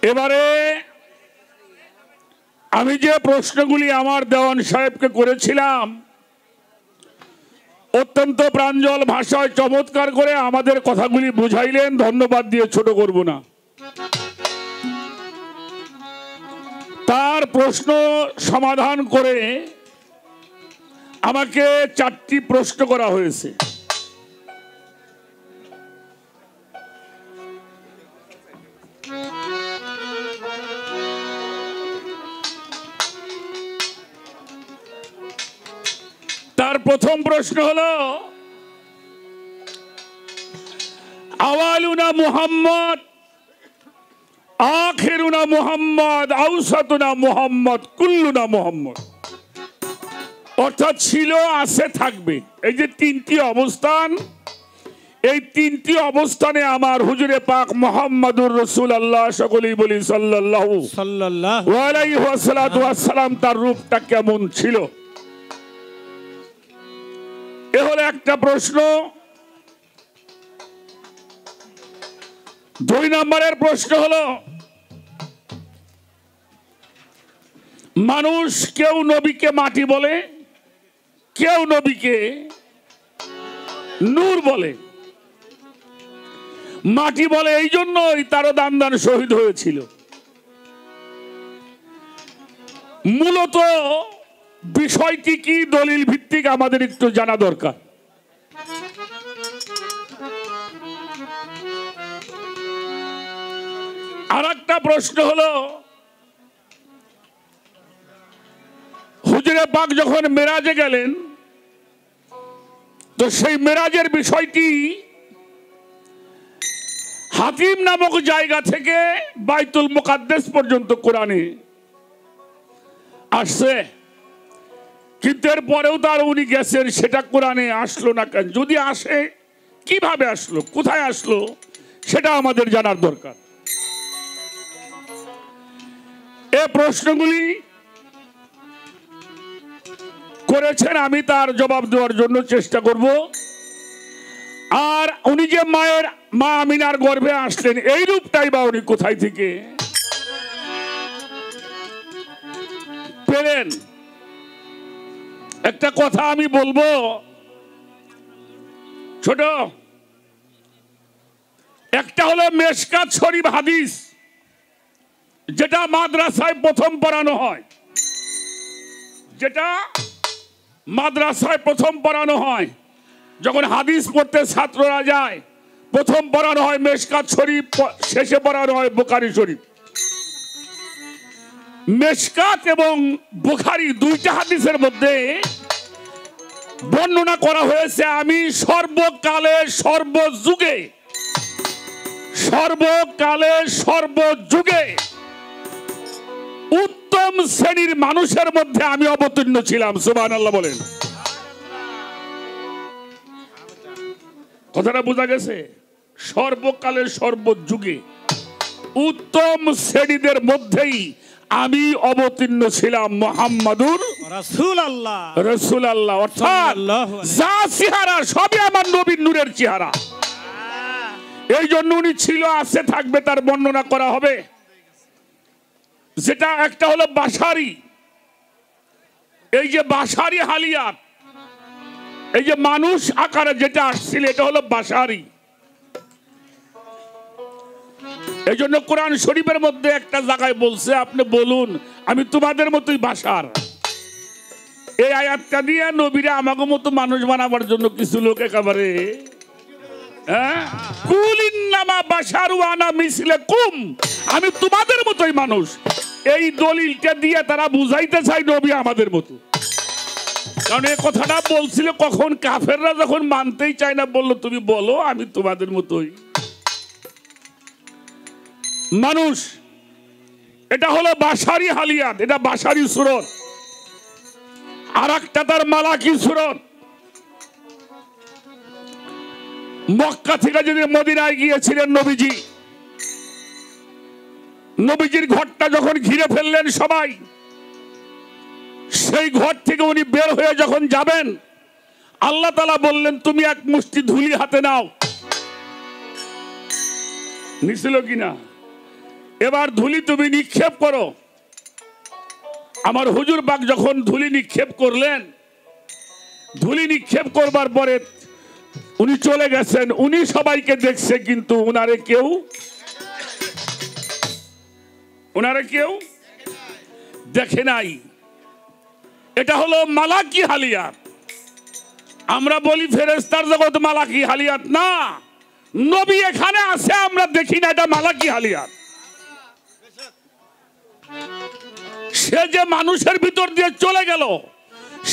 এবারে আমি যে প্রশ্নগুলি আমার দেওয়ান সাহেবকে করেছিলাম অত্যন্ত প্রাঞ্জল ভাষায় চমৎকার করে আমাদের কথাগুলি বুঝাইলেন, ধন্যবাদ দিয়ে ছোট করব না। তার প্রশ্ন সমাধান করে আমাকে 4টি প্রশ্ন করা হয়েছে। তার প্রথম প্রশ্ন হলো আওয়ালুনা মুহাম্মদ, আখিরুনা মুহাম্মদ, আওসাতুনা মুহাম্মদ, কুল্লুনা মুহাম্মদ। অর্থাৎ ছিল, আছে, থাকবে, এই যে 3টি অবস্থান, এই 3টি অবস্থানে আমার হুজুরে পাক মুহাম্মাদুর রাসূলুল্লাহ, সকলেই বলি সাল্লাল্লাহু আলাইহি ওয়াসাল্লাম, তার রূপটা কেমন ছিল? এ হলো একটা প্রশ্ন। 2 নম্বরের প্রশ্ন হলো মানুষ কেউ নবীকে মাটি বলে, কেউ নবীকে নূর বলে। মাটি বলে এই জন্যই তারও দান শহীদ হয়েছিল। মূলত বিষয়টি কি, দলিল ভিত্তিক আমাদের একটু জানা দরকার। আর একটা প্রশ্ন হলো হুজুরে পাক যখন মেরাজে গেলেন তো সেই মেরাজের বিষয়টি হাতিম নামক জায়গা থেকে বাইতুল মুকাদ্দাস পর্যন্ত কোরআনে আসছে, কিন্তু এর পরেও তার উনি গেছেন, সেটা কোরআনে আসলো না কেন? যদি আসে কিভাবে আসলো, কোথায় আসলো, সেটা আমাদের জানার দরকার। এই প্রশ্নগুলি করেছেন, আমি তার জবাব দেওয়ার জন্য চেষ্টা করব। আর উনি যে মা আমিনার গর্ভে আসলেন, এই রূপটাই বা উনি কোথায় থেকে পেলেন? একটা কথা আমি বলবো, ছোট একটা হলো মেশকাত শরীফ হাদিস, যেটা মাদ্রাসায় প্রথম পড়ানো হয়, যেটা মাদ্রাসায় প্রথম পড়ানো হয়। যখন হাদিস পড়তে ছাত্ররা যায়, প্রথম পড়ানো হয় মেশকাত শরীফ, শেষে পড়ানো হয় বুখারী শরীফ। মেশকাত এবং বুখারী 2টা হাদিসের মধ্যে বর্ণনা করা হয়েছে আমি সর্বকালে সর্বযুগে উত্তম শ্রেণীর মানুষের মধ্যে আমি অবতীর্ণ ছিলাম। সুবহানাল্লাহ বলেন। কথাটা বোঝা গেছে? সর্বকালে সর্বযুগে উত্তম শ্রেণীদের মধ্যেই আমি অবতীর্ণ ছিলাম মুহাম্মাদুর রাসূলুল্লাহ। অর্থাৎ যা চেহারা সবই আমার নবীর নূরের চেহারা। এই জন্য উনি ছিল, আছে, থাকবে, তার বর্ণনা করা হবে। যেটা একটা হলো বাশারি, এই যে বাশারি হালিয়াত, এই যে মানুষ আকারে যেটা আসছিল, এটা হলো বাশারি। এই জন্য কোরআন শরীফের মধ্যে একটা জায়গায় বলছে, আপনি বলুন আমি তোমাদের মতোই বাশার। এই আয়াতটা দিয়ে নবীরা আমাকে মতো মানুষ বানাবার জন্য কিছু লোক একেবারে কুল ইন্নামা বাশারু আনা মিসলুকুম, আমি তোমাদের মতোই মানুষ, এই দলিলটা দিয়ে তারা বুঝাইতে চাই নবী আমাদের মতো। কারণ এই কথাটা বলছিল কখন কাফেররা যখন মানতেই চায় না, বললো তুমি বলো আমি তোমাদের মতোই মানুষ। এটা হলো বাশারি হালিয়াত, এটা বাশারি সুরত। আর একটা তার মালাকি সুরত। মক্কা থেকে যদি মদিনায় গিয়েছিলেন নবীজি, নবীজির ঘরটা যখন ঘিরে ফেললেন সবাই, সেই ঘর থেকে উনি বের হয়ে যখন যাবেন, আল্লাহ তাআলা বললেন তুমি এক মুষ্টি ধুলি হাতে নাও। নিছিল কিনা? এবার ধুলি তুমি নিক্ষেপ করো। আমার হুজুর পাক যখন ধুলি নিক্ষেপ করলেন, ধুলি নিক্ষেপ করবার পরে উনি চলে গেছেন। উনি সবাইকে দেখছে, কিন্তু উনারে কেউ দেখে নাই। এটা হলো মালাকি হালিয়াত। আমরা বলি ফেরেশতার জগৎ মালাকি হালিয়াত না, নবী এখানে আছে আমরা দেখি না, এটা মালাকি হালিয়াত। সে যে মানুষের ভিতর দিয়ে চলে গেল,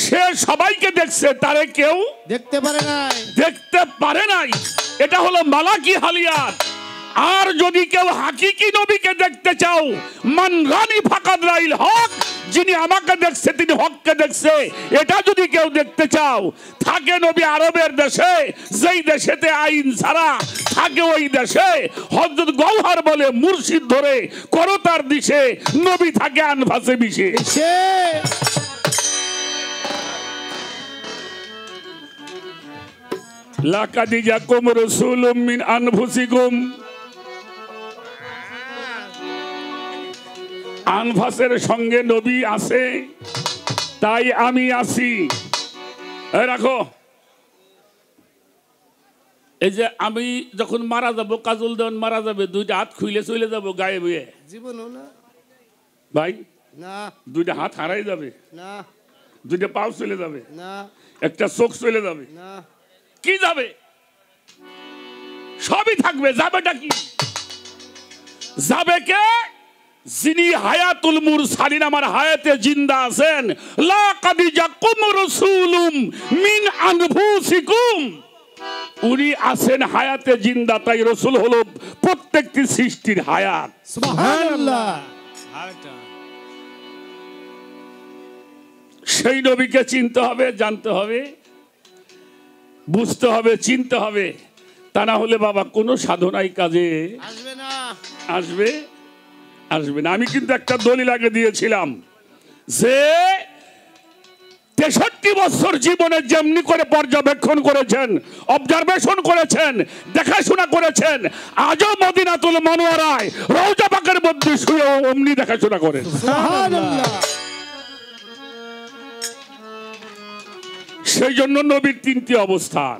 সে সবাইকে দেখছে, তারে কেউ দেখতে পারে নাই। এটা হলো মালাকি হালিয়াত। আর যদি কেউ হাকিকি নবীকে দেখতে চাও, মান রানী ফাকাদ রাইল হক, যিনি আমাকে দেখছে তিনি হককে দেখছে, এটা যদি কেউ দেখতে চাও, থাকে নবী আরবের দেশে, যেই দেশেতে আইন ছাড়া থাকে ওই দেশে। হযরত গওহর বলে মুর্শিদ ধরে করো তার দিশে, নবী থাকে আনফাসে মিশে। লাকাদ জাকুম রাসূলুম মিন আনফুসিকুম, আনফাসের সঙ্গে নবী আছে, তাই আমি আছি। রাখো, এই যে আমি যখন মারা যাব, কাজল দেওয়ান মারা যাবে, দুইটা হাত খুইলে চলে যাবো গায়ে বয়ে, জীবন ভাই না, দুইটা হাত হারাই যাবে না, দুইটা পাও চলে যাবে না, একটা চোখ চলে যাবে না, কি যাবে? সবই থাকবে। যাবেটা কি? যাবে কে? যিনি হায়াতুল মুরসালিন, আমার হায়াতে জিন্দা আছেন। লাকাদ জাকুম রাসূলুম মিন আনফুসিকুম, উনি আছেন হায়াতে জিন্দা। তাই রাসূল হলো প্রত্যেকটি সৃষ্টির হায়াত। সুবহানাল্লাহ। সেই নবীকে চিনতে হবে, জানতে হবে, বুঝতে হবে, চিনতে হবে। তা না হলে বাবা কোনো সাধনাই কাজে আসবে না। আমি কিন্তু একটা দলিল আগে দিয়েছিলাম যে 63 বছর জীবনে যেমনি করে পর্যবেক্ষণ করেছেন, অবজারভেশন করেছেন, দেখাশোনা করেছেন, আজও মদিনাতুল মুনাওয়ারায় রওজা পাকের মধ্যে শুয়ে অমনি দেখাশোনা করেন। সুবহানাল্লাহ। সেই জন্য নবীর 3টি অবস্থান।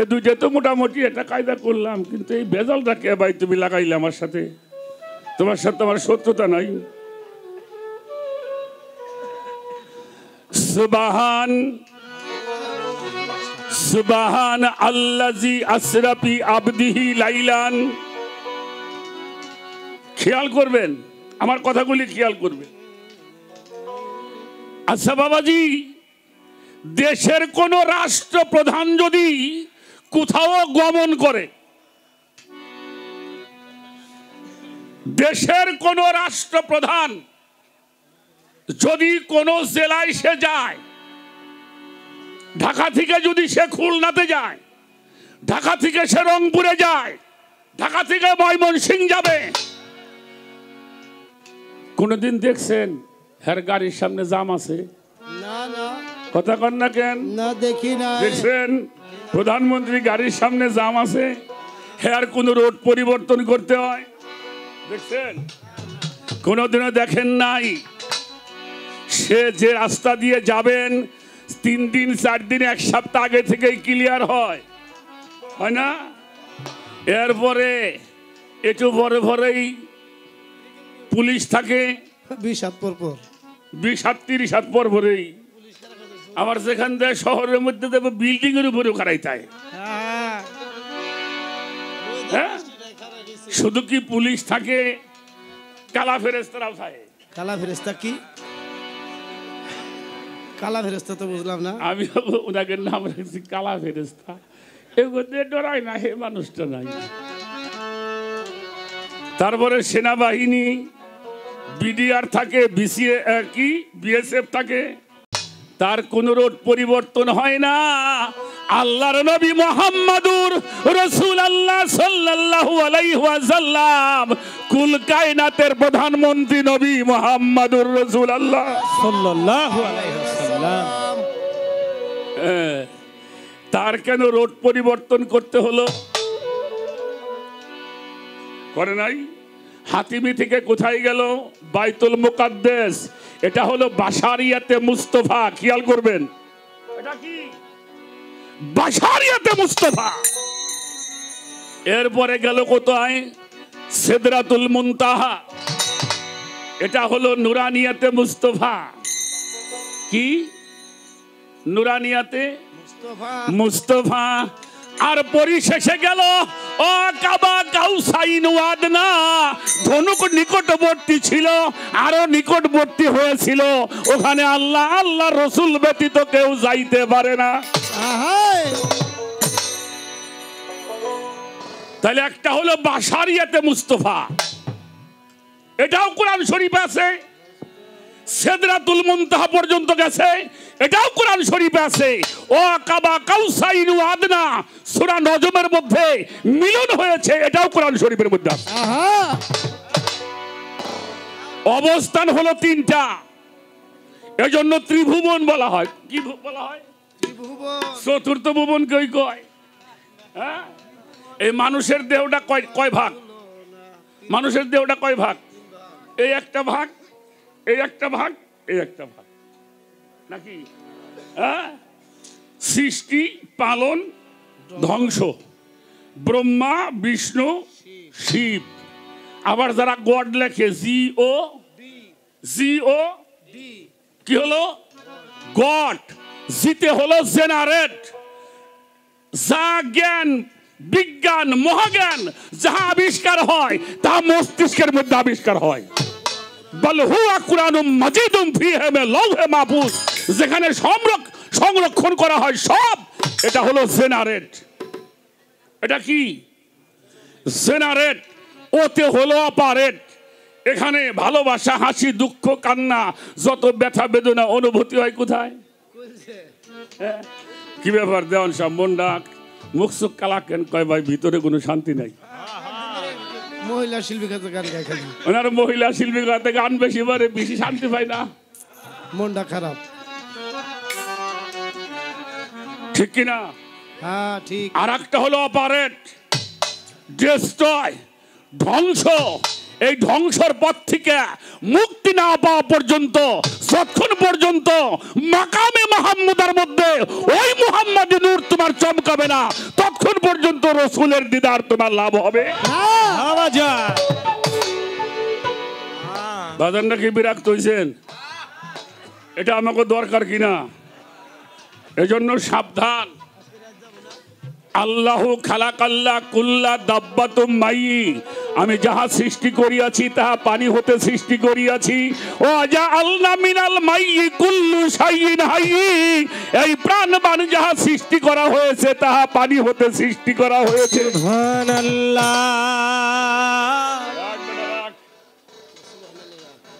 এ দুইটা তো মোটামুটি একটা কায়দা করলাম, কিন্তু এই বেজালটা কে ভাই তুমি লাগাইলে আমার সাথে? তোমার সাথে আমার শত্রুতা নাই। সুবহান আল্লাযী আসরা বি আবদিহি লাইলান। খেয়াল করবেন, আমার কথাগুলি খেয়াল করবেন। আচ্ছা বাবাজি, দেশের কোন রাষ্ট্রপ্রধান যদি কোথাও গমন করে, দেশের কোন রাষ্ট্রপ্রধান যদি কোন জেলায় সে যায়, ঢাকা থেকে যদি সে খুলনাতে যায়, ঢাকা থেকে সে রংপুরে যায়, ঢাকা থেকে ময়মনসিংহ যাবে, কোনদিন দেখছেন হের গাড়ির সামনে জাম আছে? না না, কথা কন না কেন? না, দেখি না। দেখছেন প্রধানমন্ত্রী গাড়ির সামনে জাম আছে, হের কোন রোড পরিবর্তন করতে হয়? দেখছেন? কোনদিনও দেখেন নাই। সে যে রাস্তা দিয়ে যাবেন 3 দিন 4 দিন 1 সপ্তাহ আগে থেকেই ক্লিয়ার হয় না? এরপরে একটু ভরেই পুলিশ থাকে 20-30 হাত পর ভরেই। আবার যেখান থেকে শহরের মধ্যে দেবো বিল্ডিং এর উপরেও খারাইতায়। হ্যাঁ, শুধু কি পুলিশ থাকে, কালা ফেরেশতারাও থাকে। কালা ফেরেশতা কি? কালা ফেরেশতা তো বুঝলাম না। আমি ওনাকে নাম রেখেছি কালা ফেরেশতা। এগুলো ডরাই না, হে মানুষটা নাই। তারপরে সেনাবাহিনী, বিডিআর থাকে, বিএসএফ থাকে, তার কোন রোড পরিবর্তন হয় না। আল্লাহর নবী মুহাম্মদুর রাসূলুল্লাহ সাল্লাল্লাহু আলাইহি ওয়াসাল্লাম, কুল কায়নাতের প্রধানমন্ত্রী নবী মুহাম্মদুর রাসূলুল্লাহ সাল্লাল্লাহু আলাইহি ওয়াসাল্লাম, তার কেন রোড পরিবর্তন করতে হলো? করে নাই? হাতিমি থেকে কোথায় গেল? বাইতুল মুকাদ্দাস। এটা হলো বাশারিয়াতে মুস্তাফা, খেয়াল করবেন। এটা কি? বাশারিয়াতে মুস্তাফা। এরপরে গেল কোথায়? সিদরাতুল মুনতাহা। এটা হলো নুরানিয়াতে মুস্তাফা। কি? নুরানিয়াতে মুস্তাফা। আর পরিশেষে গেল ও কাবা কাউসাইন ওয়াদনা। ধনুক নিকটবর্তী ছিল, আরো নিকটবর্তী হয়েছিল। ওখানে আল্লাহ আল্লাহ রসুল ব্যতীত কেউ যাইতে পারে না। তাহলে একটা হলো বাশারিয়াতে মুস্তাফা, এটাও কোরআন শরীফে আছে। সিদরাতুল মুনতাহা পর্যন্ত গেছে, এটাও কোরআন শরীফে আছে। ও কাবা কাউসাইন আদনা, সূরা নজমের মধ্যে মিলন হয়েছে, এটাও কোরআন শরীফের মধ্যে আছে। অবস্থান হলো তিনটা, এজন্য ত্রিভুবন বলা হয়। কি বলা হয়? ত্রিভুবন। চতুর্থ ভুবন কই কয়? হ্যাঁ, এই মানুষের দেহটা কয় ভাগ? মানুষের দেহটা কয় ভাগ? এই একটা ভাগ, এই একটা ভাগ, এই একটা ভাগ, নাকি? হ্যাঁ, সৃষ্টি, পালন, ধ্বংস, ব্রহ্মা, বিষ্ণু, শিব। আবার যারা গড লেখে জিও কি হলো? গড। জিতে হলো জেনারেট। যা জ্ঞান, বিজ্ঞান, মহাজ্ঞান যাহা আবিষ্কার হয় তা মস্তিষ্কের মধ্যে আবিষ্কার হয়। যেখানে সংরক্ষণ করা হয় সব, এটা হলো জেনারেট। এটা কি? জেনারেট। ওতে হলো অপারেট। এখানে ভালোবাসা, হাসি, দুঃখ, কান্না, যত ব্যথা বেদনা অনুভূতি হয় কোথায়? কি ব্যাপার দেওয়ান সাহেব, মন ডাক, মুখ চোখ কালা কেন? কয় ভাই ভিতরে কোনো শান্তি নাই। মহিলা শিল্পী গান গায় খালি। ওনার মহিলা শিল্পী গান বেশি বারে, বেশি শান্তি পায় না, মনটা খারাপ। ঠিক কিনা? হ্যাঁ ঠিক। আর একটা হলো অপারেট, ডিস্ট্রয়, ধ্বংস। এই ধ্বংসর পথ থেকে মুক্তি না পাওয়া পর্যন্ত, যতক্ষণ পর্যন্ত মাকামে মুহাম্মদের মধ্যে ওই মুহাম্মাদি নূর তোমার চমকাবে না, ততক্ষণ পর্যন্ত রসুলের দিদার তোমার লাভ হবে। বাজানটা কি বিরক্ত হয়েছেন? এটা আমাকে দরকার কিনা? এজন্য সাবধান। আল্লাহু খালাকাল্লা কুল্লা দাব্বাতুম মাইয়ি। আমি যাহা সৃষ্টি করিয়াছি তাহা পানি হতে সৃষ্টি করিয়াছি। ও জাআলনা মিনাল মাইয়ি কুল্লু শাইইন হাইয়্যি। এই প্রাণবান যাহা সৃষ্টি করা হয়েছে তাহা পানি হতে সৃষ্টি করা হয়েছে। সুবহানাল্লাহ।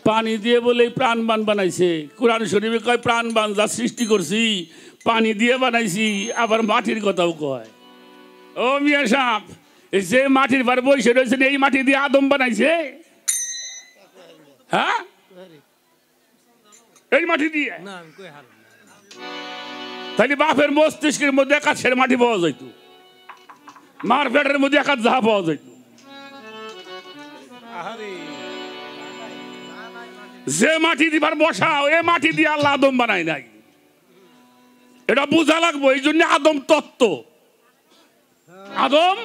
পানি দিয়ে বলে প্রাণবান বানাইছে। কোরআন শরীফে কয় প্রাণবান যা সৃষ্টি করছি পানি দিয়ে বানাইছি, আবার মাটির কথাও কয়। ও মিয়া সাহেব, যে মাটির পর বসে রয়েছেন এই মাটি দিয়ে আদম বানাইছে? হ্যাঁ, এই মাটি দিয়ে। তাহলে বাপের মস্তিষ্কের মধ্যে একাশের মাটি পাওয়া যাইত, মার পেটের মধ্যে একাত যাহা পাওয়া যাইত। যে মাটি দিবার বসাও, এ মাটি দিয়ে আল্লাহ আদম বানাই নাই, এটা বোঝা লাগবো। এই জন্য আদম তত্ত্ব, আদম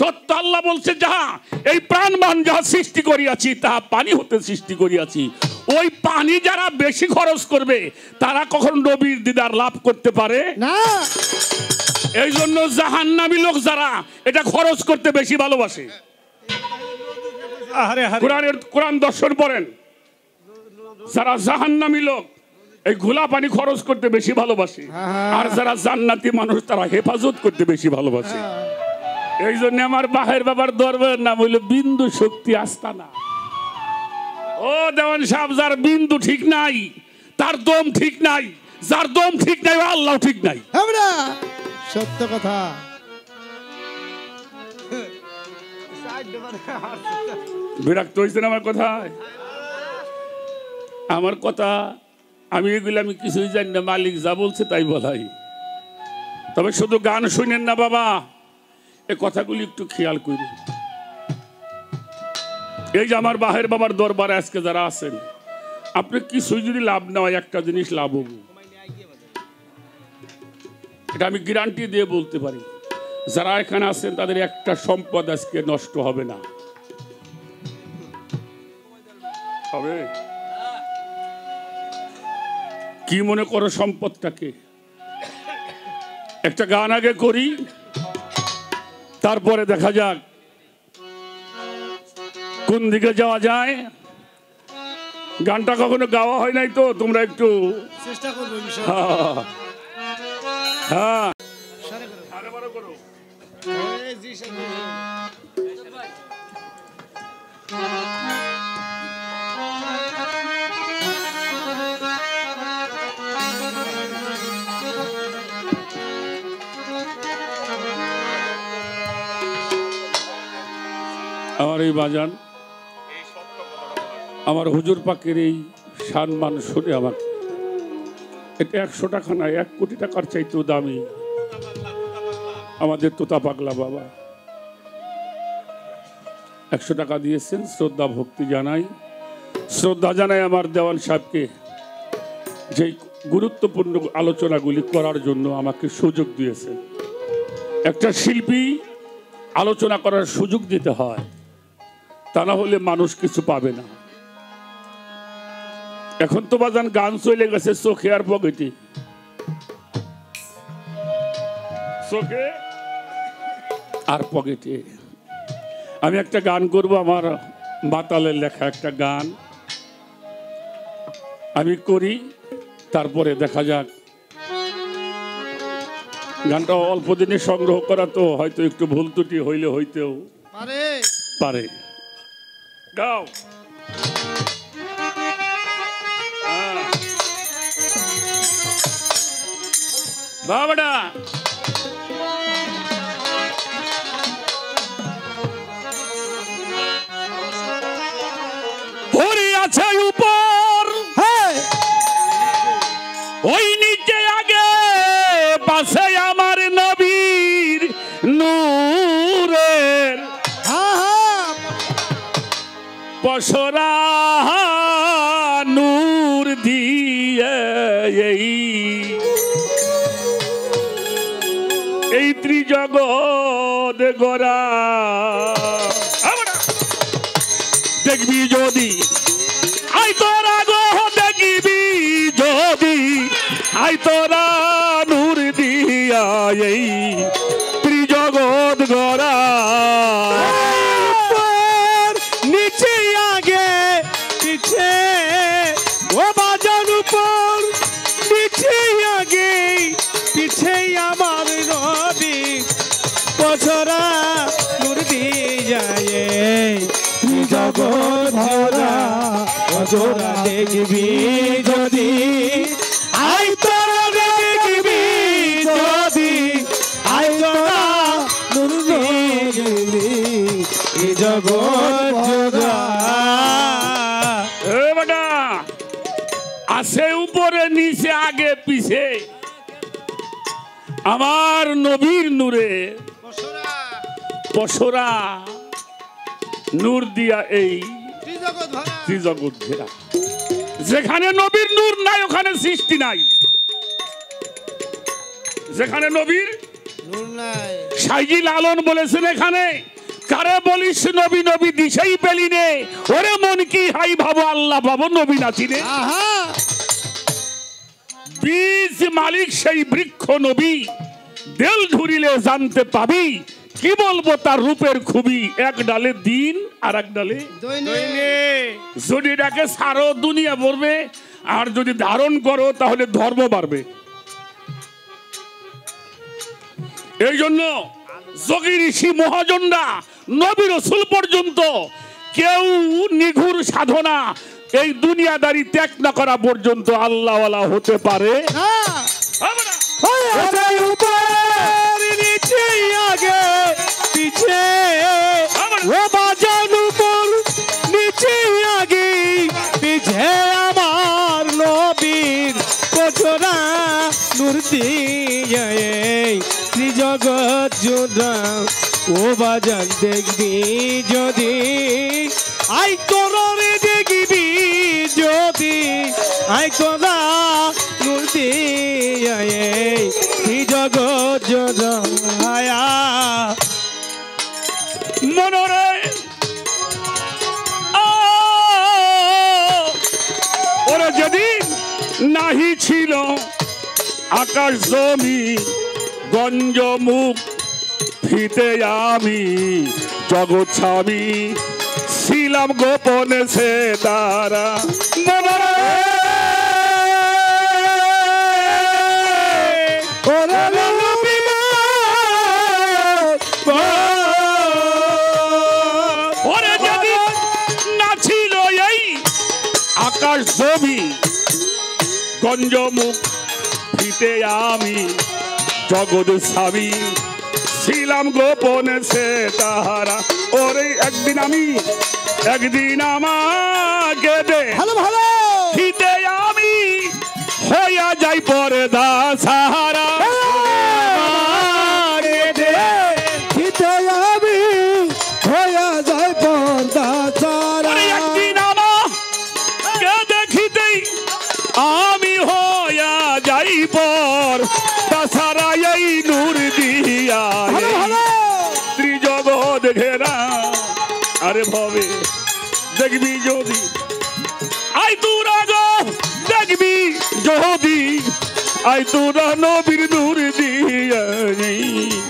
তত্ত্ব। আল্লাহ বলছে যাহা এই প্রাণবান যাহা সৃষ্টি করিয়াছি তাহা পানি হতে সৃষ্টি করিয়াছি। ওই পানি যারা বেশি খরচ করবে তারা কখন নবীর দিদার লাভ করতে পারে না। এই জন্য জাহান্নামী লোক যারা এটা খরচ করতে বেশি ভালোবাসে। কোরআন দর্শন পড়েন, যারা জাহান্নামী লোক এই ঘোলা পানি খরচ করতে বেশি ভালোবাসে, আর যারা জান্নাতি মানুষ তারা হেফাজত করতে বেশি ভালোবাসে। এই জন্য আমার বাহের বাবার দরবারের নাম হইল বিন্দু শক্তি আস্তানা। ও দেওয়ান সাহেব, যার বিন্দু ঠিক নাই তার দম ঠিক নাই, যার দম ঠিক নাই আল্লাহ ঠিক নাই। সত্য কথা। বিরক্ত হয়েছেন আমার কথায়? আমার কথা আমি এগুলো আমি কিছুই জানি না, মালিক যা বলছে তাই বলাই। তবে শুধু গান শুনেন না বাবা, এ কথাগুলি একটু খেয়াল করি। এই যে আমার বাহের বাবার দরবারে আজকে যারা আছেন, আপনি কিছুই যদি লাভ না হয়, একটা জিনিস লাভ হবো, এটা আমি গ্যারান্টি দিয়ে বলতে পারি। যারা এখানে আছেন তাদের একটা সম্পদ আজকে নষ্ট হবে না। হবে কি মনে করো সম্পদটাকে? একটা গান আগে করি, তারপরে দেখা যাক কোন দিকে যাওয়া যায়। গানটা কখনো গাওয়া হয় নাই তো, তোমরা একটু চেষ্টা করবো। হ্যাঁ, আমার এই বাজান, আমার হুজুর পাকের এই সম্মান শুনে আমাকে, এটা 100 টাকা না, 1 কোটি টাকার চাইতেও দামি আমাদের তোতা পাগলা বাবা 100 টাকা দিয়েছেন। শ্রদ্ধা ভক্তি জানাই, শ্রদ্ধা জানাই আমার দেওয়ান সাহেবকে, যে গুরুত্বপূর্ণ আলোচনাগুলি করার জন্য আমাকে সুযোগ দিয়েছেন। একটা শিল্পী আলোচনা করার সুযোগ দিতে হয়, তা না হলে মানুষ কিছু পাবে না। এখন তো বাজান গান চলে গেছে চোখে আর পকেটে, চোখে আর পকেটে। আমি একটা গান করব, আমার মাতালের লেখা একটা গান আমি করি, তারপরে দেখা যাক। গানটা অল্প দিনে সংগ্রহ করা তো হয়তো একটু ভুল ত্রুটি হইলে হইতেও পারে। গাও। বাবাডা হরি আছে উপর, ওই নিচে আগে পাশে আমার নবীর নূরের পসরা নূর দিয়ে এই ত্রিজগৎ গড়া। দেখবি যদি আই তোরা গো, দেখবি যদি আই তোরা নূর দিয়া এই ত্রিজগৎ গড়া। নিচে আগে পিছে ও বাজার উপর, নিচে আগে পিছে আমার নবী পছরা নূর দিয়ে যায় জগৎ ভরা। অজোরা দেখবি যদি আই তোরা, দেখবি যদি আই তোরা নূর দিয়ে জগৎ ভরা। আছে উপরে নিচে আগে পিছে আমার নবীর নূরে পসরা নূর দিয়া এই ত্রিজগৎ ঘেরা। যেখানে নবীর নূর নাই ওখানে সৃষ্টি নাই, যেখানে নবীর নূর নাই। সাইজি লালন বলেছেন, এখানে কারে বলিস নবী নবী দিশেই পেলি নে, ওরে মন কি হাই ভাবো আল্লাহ ভাবো নবী নাচিনে। বীজ মালিক সেই বৃক্ষ নবী, দেল ধরিলে জানতে পাবি, কি বলবো তার রূপের খুবই। এক ডালে দিন আর এক ডালে যদি এটাকে সারো দুনিয়া ভরবে, আর যদি ধারণ করো তাহলে ধর্ম বাড়বে। এই জন্য যোগী ঋষি মহাজনরা নবী রাসূল পর্যন্ত কেউ নিঘুর সাধনা এই দুনিয়াদারি ত্যাগ না করা পর্যন্ত আল্লাহওয়ালা হতে পারে না। নিচে আগে পিছে ও বাজার উপর, নিচে আগে পিছে আমার নবীর পছরা নূর দিয়ে ত্রিজগৎ জোড়া। ও বাজার দেখবি যদি আই তোরে দেখিবি যদি আই তোরা নূর দিয়া এই জগৎ জোড়ায়া মনরে ওরা যেদিন নাহি ছিল আকাশ জমি গঞ্জ মুখ ফিতে আমি জগৎ স্বামী ছিলাম গোপনে সে দ্বারা ওরে যেদিন না ছিল এই আকাশ জমি গঞ্জ মুখ ফিতে আমি জগৎ স্বামী ছিলাম গোপনে সে তাহারা ওরে একদিন আমাকে দে ভালো ভালো ফিতে আমি হইয়া যাই পরে দাসাহারা একদিন আমাকে দেখিতেই আমি হইয়া যাই পর দাসারা এই নূর দিয়া ত্রিজগৎ ঘেরা আরে ভবে দেখবি যদি আই তোরা গো দেখবি যদি আই তোরা নবীর নূর দিয়া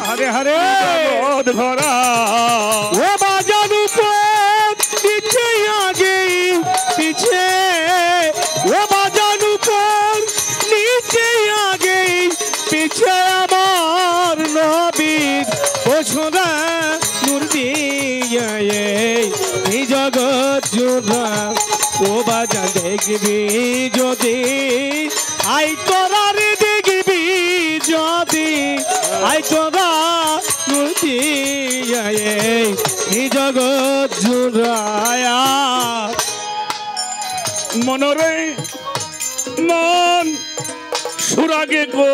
হরে হরে জগৎ ঘরা ও বাজান উপর পিছে আগে পিছে ও বাজান উপর নিচে আগে পিছে আমার নবীর ওছোরা নূর দিয়া এই জগৎ জোড়া ও বাজান দেখবি যদি আই তোরা রে দেখবি যদি আই তোরা নূর দিয়া এই জগৎ জোড়ায়া মনরে মন সুরাগে গো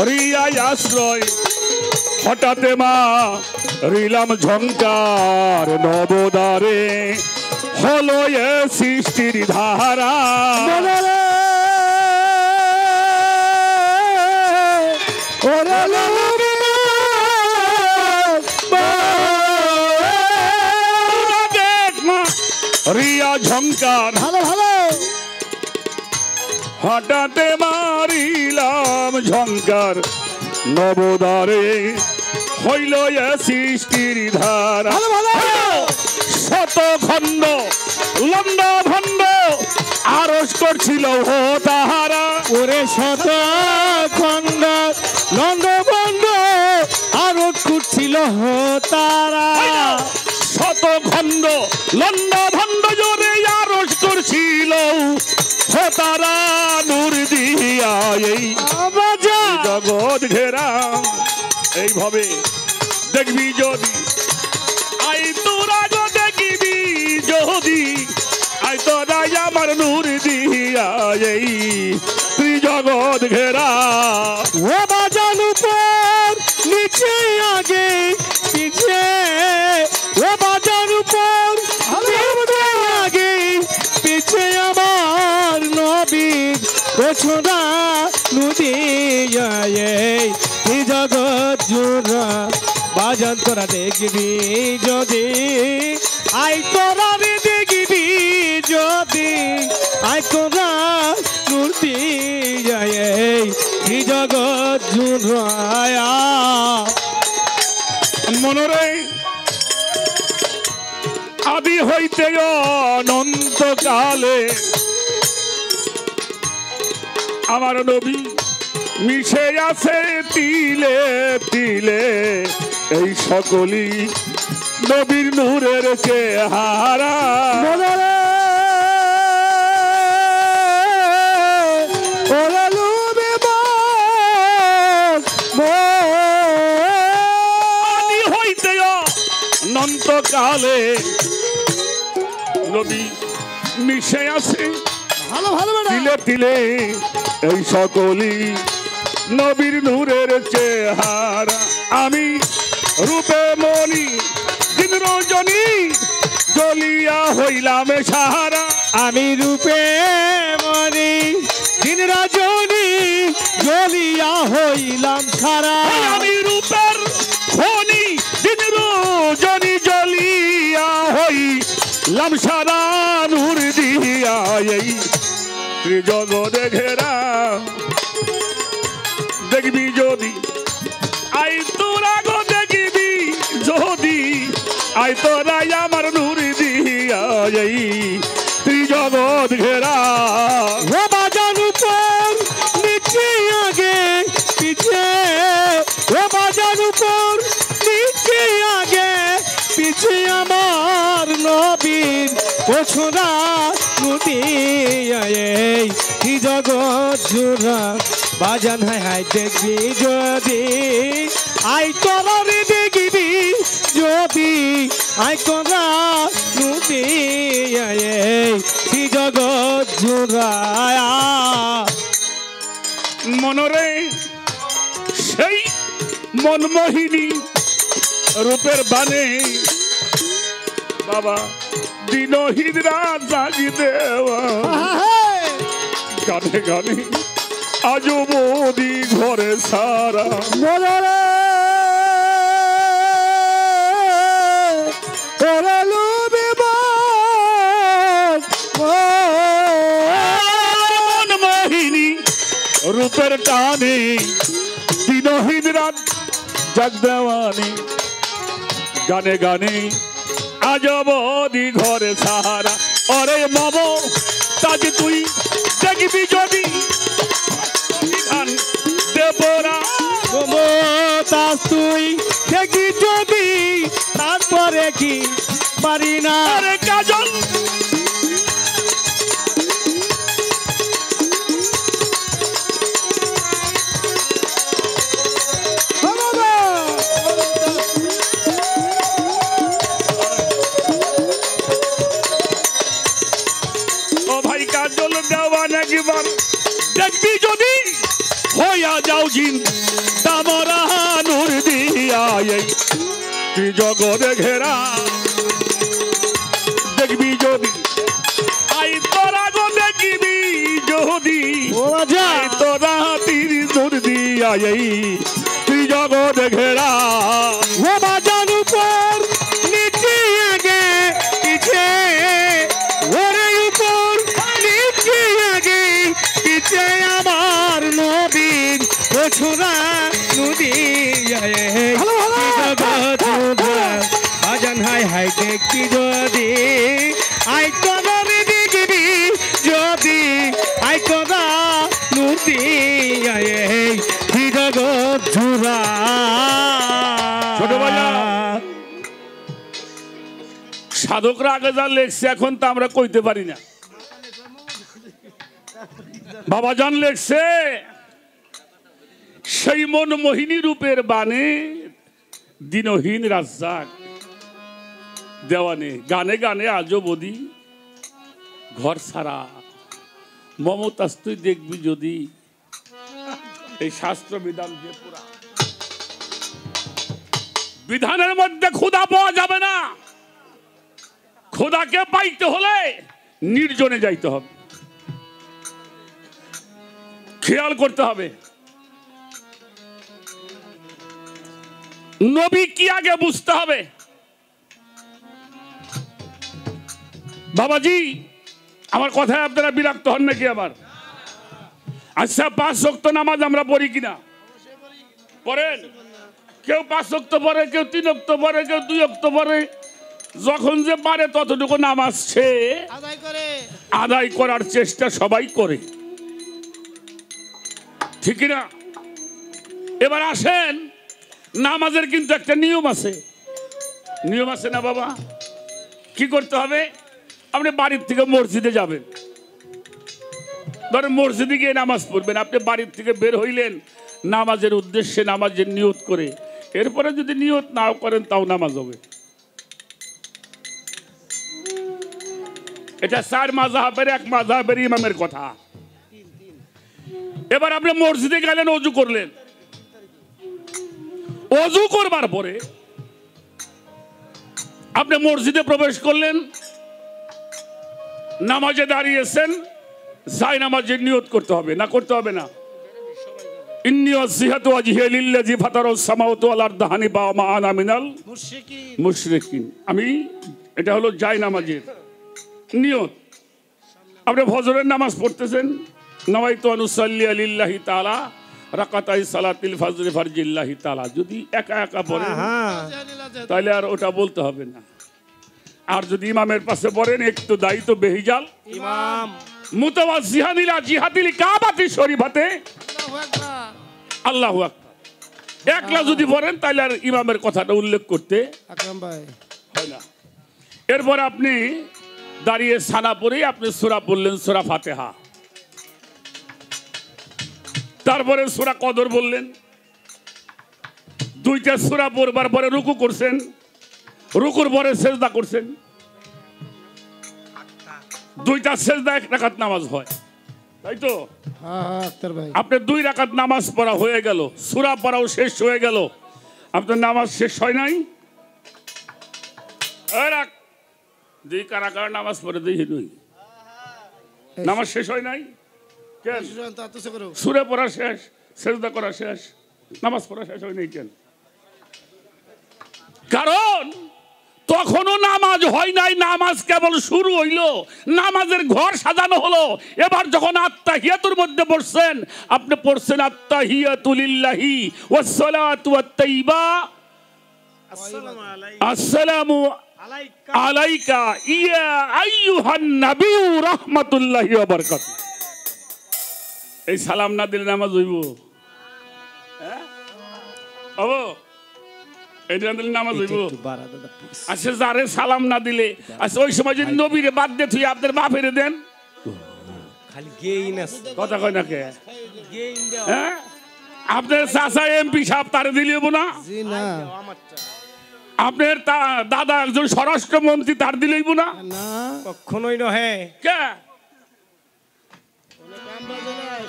রিয়ায় আশ্রয় হঠাতে মা রিলাম ঝঙ্কার নবদারে হলো এ সৃষ্টির ধারা রিয়া ঝঙ্কার ভালো ভালো হঠাতে মারিলাম ঝঙ্কার নবদারে হইল এ সৃষ্টির ধারা ভালো ভালো শত খণ্ড লন্ড ভণ্ড আরস করছিল হো তাহারা ওরে শত খণ্ড লন্ড ভণ্ড আরস করছিল হো তারা শত খণ্ড লন্ড ভণ্ড জোরে আরস করছিল হো তারা নূর দিয়া এই জগৎ ঘেরা এইভাবে দেখবি যদি আই তোরা দেখবি যদি আই তোরা আমার নূর দিয়া এই ত্রিজগৎ ঘেরা ও বাজান উপর নিচে আগে পিছে ও বাজান উপর নিচে আগে পিছে আমার নবীর ওছোরা নদিয়া এই জগৎ জোড়া বাজান তোরা দেখবি যদি আই তোরা রে দেখবি যদি আই তোরা নূর দিয়া এই জগৎ জোড়ায়া মনরে আদি হইতে অনন্তকালে আমার নবী মিশে আছে তিলে তিলে এই সকলই নবীর নূরের চেহারা আদি হইতে অনন্তকালে নবী মিশে আছে ভালো ভালো তিলে তিলে এই সকলই নবীর নূরের চেহারা আমি রূপে মনি দিন রজনী জ্বলিয়া হইলাম সাহারা আমি রূপে মনি দিন রজনী জ্বলিয়া হইলাম সারা আমি রূপের খনি দিন রজনী জ্বলিয়া হইলাম সারা নূর দিয়া এই ত্রিজগতে ঘেরা দেখবি যদি আই তোরা গো দেখবি যদি আই তোরাই আমার নূর দিয়া এই ত্রিজগৎ ঘেরা ও বাজার উপর নিচে আগে পিছে ও বাজার উপর নিচে আগে পিছে আমার নবীর পছরা নদী এই জগৎ জোড়া বাজান হায় হায় দেখবি যদি আই তোরে দেখবি যদি আই তোরা নদী এই জগৎ জোড়া মনরে সেই মনমোহিনী রূপের বানে বাবা দিনহীন রাত জাগি দেওয়া গানে গানে আজও মোদি ঘরে সারা মনমোহিনী রূপের টানে দিনহীন রাত জাগ দেওয়ানি গানে গানে আজবদি ঘরে সাহারা অরে মম তাজ তুই দেখবি যদি বিধান দেবরা তাজ তুই দেখবি যদি তারপরে কি পারি না আরে কাজল দেখবি যদি হইয়া যাও জিন তামরা নূর দিয়া এই ত্রিজগতে ঘেরা দেখবি যদি আই তোরা গো দেখবি যদি আই তোরা তীর নূর দিয়া এই ত্রিজগতে ঘেরা ও বাজার উপর নিচে আগে পিছে ওরে উপর নিচে আগে পিছে আমার নবীর পছরা নদী বাজান হাই হাই দেখবি যদি আই তোরে দেখবি যদি আই তোরা নদী জগৎ জোড়া ছোট ভাইয়া সাধকরা আগে যা লেখছে এখন তো আমরা কইতে পারি না বাবাজান লেখছে সেই মনমোহিনী রূপের বানে দিনহীন রাজ্জাক দেওয়ানে গানে গানে আজও বদি ঘর ছাড়া মমতাজ তুই দেখবি যদি এই শাস্ত্র বিধান যে পুরা বিধানের মধ্যে ক্ষুধা পাওয়া যাবে না ক্ষুধাকে পাইতে হলে নির্জনে যাইতে হবে খেয়াল করতে হবে নবী কি আগে বুঝতে হবে বাবাজি আমার কথায় আপনারা বিরক্ত হন নাকি আবার আচ্ছা 5 ওয়াক্ত নামাজ আমরা পড়ি কিনা পড়েন কেউ 5 ওয়াক্ত পড়ে কেউ 3 ওয়াক্ত পড়ে কেউ 2 ওয়াক্ত পড়ে যখন যে পারে ততটুকু নামাজ সে আদায় করার চেষ্টা সবাই করে ঠিক না এবার আসেন নামাজের কিন্তু একটা নিয়ম আছে না বাবা কি করতে হবে আপনি বাড়ির থেকে মসজিদে যাবেন ধরেন মসজিদে গিয়ে নামাজ পড়বেন আপনি বাড়ির থেকে বের হইলেন নামাজের উদ্দেশ্যে নামাজের নিয়ত করে এরপরে যদি নিয়ত নাও করেন তাও নামাজ হবে এটা 4 মাযহাবের এক মাযহাবের ইমামের কথা এবার আপনি মসজিদে গেলেন ওযু করলেন ওযু করবার পরে আপনি মসজিদে প্রবেশ করলেন, নামাজে দাঁড়িয়েছেন, যাই নামাজের নিয়ত করতে হবে না? করতে হবে না? ইন্নী ওয়াজজিহাতু ওয়াজহিয়া লিল্লাযী ফাতারাস সামাওয়াতি ওয়াল আরদা হানিফা ওয়া মা আনা মিনাল মুশরিকিন। আমি, এটা হলো যাই নামাজের নিয়ত। আপনি ফজরের নামাজ পড়তেছেন, নাওয়াইতু আন উসাল্লি লিল্লাহি তাআলা রাকাতাই সালাতিল ফজরি ফারজিল্লাহি তাআলা। যদি একা একা পড়েন তাহলে আর ওটা বলতে হবে না। আর যদি ইমামের পাশে পড়েন, একটু দায়িত্ব বেহিজাল ইমাম মুতাওয়াজ্জিহান ইলা জিহাতিল কাবাতি শরীফাতে আল্লাহু আকবার। একলা যদি পড়েন তাহলে আর ইমামের কথাটা উল্লেখ করতে হয় না। এরপর আপনি দাঁড়িয়ে সানা পড়ে আপনি সূরা পড়লেন, সূরা ফাতিহা। তারপরে সূরা কদর বললেন। দুইটা সূরা পড়বার পরে রুকু করছেন, রুকুর পরে সেজদা করছেন। দুইটা সেজদা এক রাকাত নামাজ হয়, তাই তো? আপনার 2 রাকাত নামাজ পড়া হয়ে গেল, সূরা পড়াও শেষ হয়ে গেল, আপনার নামাজ শেষ হয় নাই? দুই কারা নামাজ পড়ে দিই, নামাজ শেষ হয় নাই কেন? সূরা পড়া শেষ, সেজদা করা শেষ, নামাজ পড়া শেষ হয় নাই কেন? কারণ তখনও নামাজ হয় নাই, নামাজ কেবল শুরু হইল, নামাজের ঘর সাজানো হলো। এবার যখন আত্তাহিয়াতুর মধ্যে পড়ছেন, আপনি পড়ছেন আত্তাহিয়াতু লিল্লাহি ওয়াস সালাতু ওয়াত তাইয়্যিবা আসসালামু আলাইকা ইয়া আইয়ুহান নাবিয়্যু রাহমাতুল্লাহি ওয়া বারাকাতুহু। এই সালাম না দিলে নামাজ হইব? হ্যাঁ বাবু, এটা দিলে নামাজ হইব? আচ্ছা, যারে সালাম না দিলে, আচ্ছা ওই সময় যদি নবীরে বাদ দিয়ে তুই আপনার বাপেরে দেন, কথা কয় না কে? হ্যাঁ, আপনার চাচা এমপি সাহেব তারে দিলে না? আপনার দাদা একজন স্বরাষ্ট্রমন্ত্রী, তার দিলেই না? কখনোই নহে। কে?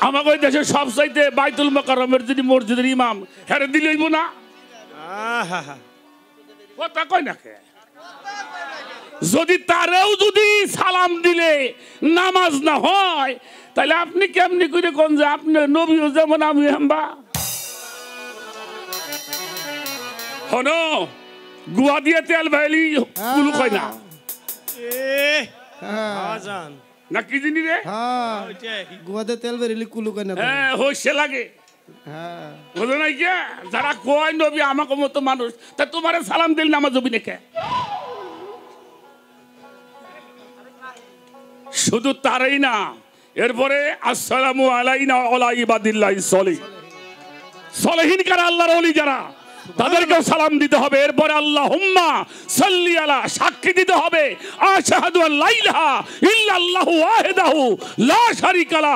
আমাকে ওই দেশের সবচাইতে বাইতুল মোকাররমের যিনি মসজিদের ইমাম, হ্যাঁ দিলেই না? কথা কয় না কে? যদি তারেও যদি সালাম দিলে নামাজ না হয়, তাহলে আপনি কেমনি করে কোন যে আপনি নবীও যেমন আমি হাম্বা? হনো গুয়া দিয়ে তেল ভাইলি কুলু কয় না না কি জিনিস রে? গুয়াতে তেল বেরিলি কুলু কয় না? হ্যাঁ, হইছে লাগে। বুঝো নাই কে? যারা কয় নবী আমাকে মতো মানুষ, তা তোমার সালাম দিল নামাজ হবি না কে? শুধু তারাই না, এরপরে আসসালামু আলাইনা ওয়া আলা ইবাদিল্লাহিস সলিহিন কারা, আল্লাহর ওলি যারা, তাদেরকেও সালাম দিতে হবে। এরপরে আল্লাহুম্মা সাল্লি আলা, সাক্ষী দিতে হবে আশহাদু আল্লা ইলাহা ইল্লাল্লাহু ওয়াহদাহু লা শারীকা লা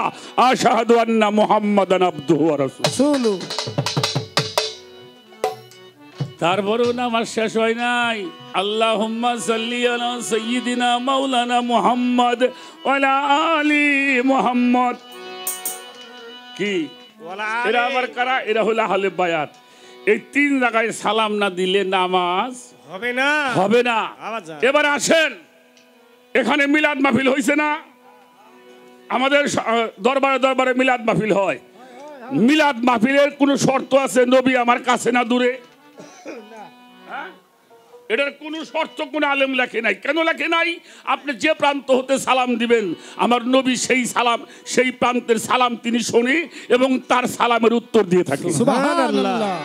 আশহাদু আন্না মুহাম্মাদান আবদুহু ওয়া রাসূলুহু। তারপরেও নামাজ শেষ হয় নাই। আল্লাহুম্মা সাল্লি আলা সাইয়্যিদিনা মাওলানা মুহাম্মদ ওয়া আলা আলি মুহাম্মদ। কি এরা আবার কারা? এরা হলো আহলে বায়াত। এই 3 জায়গায় সালাম না দিলে নামাজ হবে না, হবে না। এবার আসেন, এখানে মিলাদ মাহফিল হইছে না? আমাদের দরবারে দরবারে মিলাদ মাহফিল হয়। মিলাদ মাহফিলের কোনো শর্ত আছে? নবী আমার কাছে না দূরে? এটার কোনো শর্ত কোনো আলেম লেখে নাই। কেন লেখে নাই? আপনি যে প্রান্ত হতে সালাম দিবেন, আমার নবী সেই সালাম, সেই প্রান্তের সালাম তিনি শোনে এবং তার সালামের উত্তর দিয়ে থাকে। সুবহানাল্লাহ।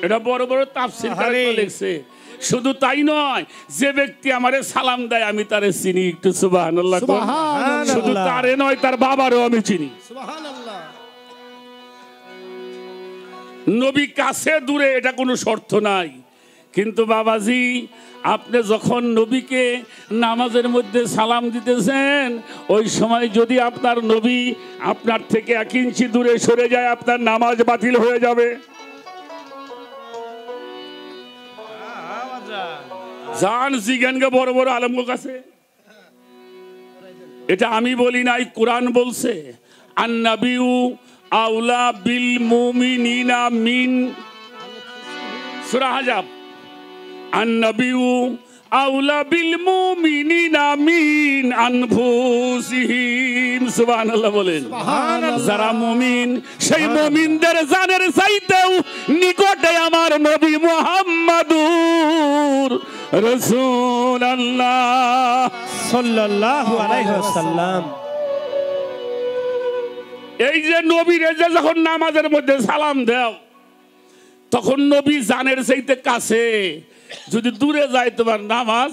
এটা বড় বড় তাফসীরকারে লিখছে। শুধু তাই নয়, যে ব্যক্তি আমারে সালাম দেয় আমি তারে চিনি, একটু সুবহানাল্লাহ। শুধু তারে নয়, তার বাবারও আমি চিনি। সুবহানাল্লাহ। নবী কাছে দূরে এটা কোনো শর্ত নাই। কিন্তু বাবাজি, আপনি যখন নবীকে নামাজের মধ্যে সালাম দিতেছেন, ওই সময় যদি আপনার নবী আপনার থেকে 1 ইঞ্চি দূরে সরে যায়, আপনার নামাজ বাতিল হয়ে যাবে। জান জিজ্ঞানকে বড় বড় আলেমের কাছে, এটা আমি বলি নাই, কোরআন বলছে আন-নাবিয়্যু আউলা বিল মুমিনিনা মিন, সূরা আহজাব। আন-নাবিয়্যু আউলা বিল মুমিনিনা মিন আনফুসিহিম। সুবহানাল্লাহ বলেন। যারা মুমিন সেই মুমিনদের জানের চাইতেও নিকটে আমার নবী মুহাম্মাদুর রাসূলুল্লাহ সাল্লাল্লাহু আলাইহি ওয়াসাল্লাম। এই যে নবীর যে যখন নামাজের মধ্যে সালাম দাও তখন নবী জানের চাইতে কাছে, যদি দূরে যায় তোমার নামাজ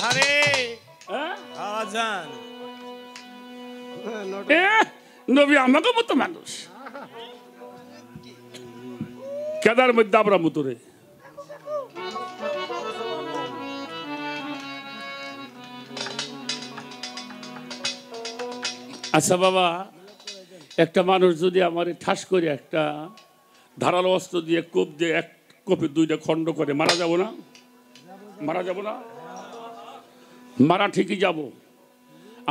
আরে হ্যাঁ? আজান নবী আমাকে মতো মানুষ, কেদার মধ্যে আমরা মতরে। আচ্ছা বাবা, একটা মানুষ যদি আমার ঠাস করে একটা ধারালো অস্ত্র দিয়ে কোপ দিয়ে এক কোপে দুইটা খণ্ড করে মারা যাব না? মারা যাব না? মারা ঠিকই যাব।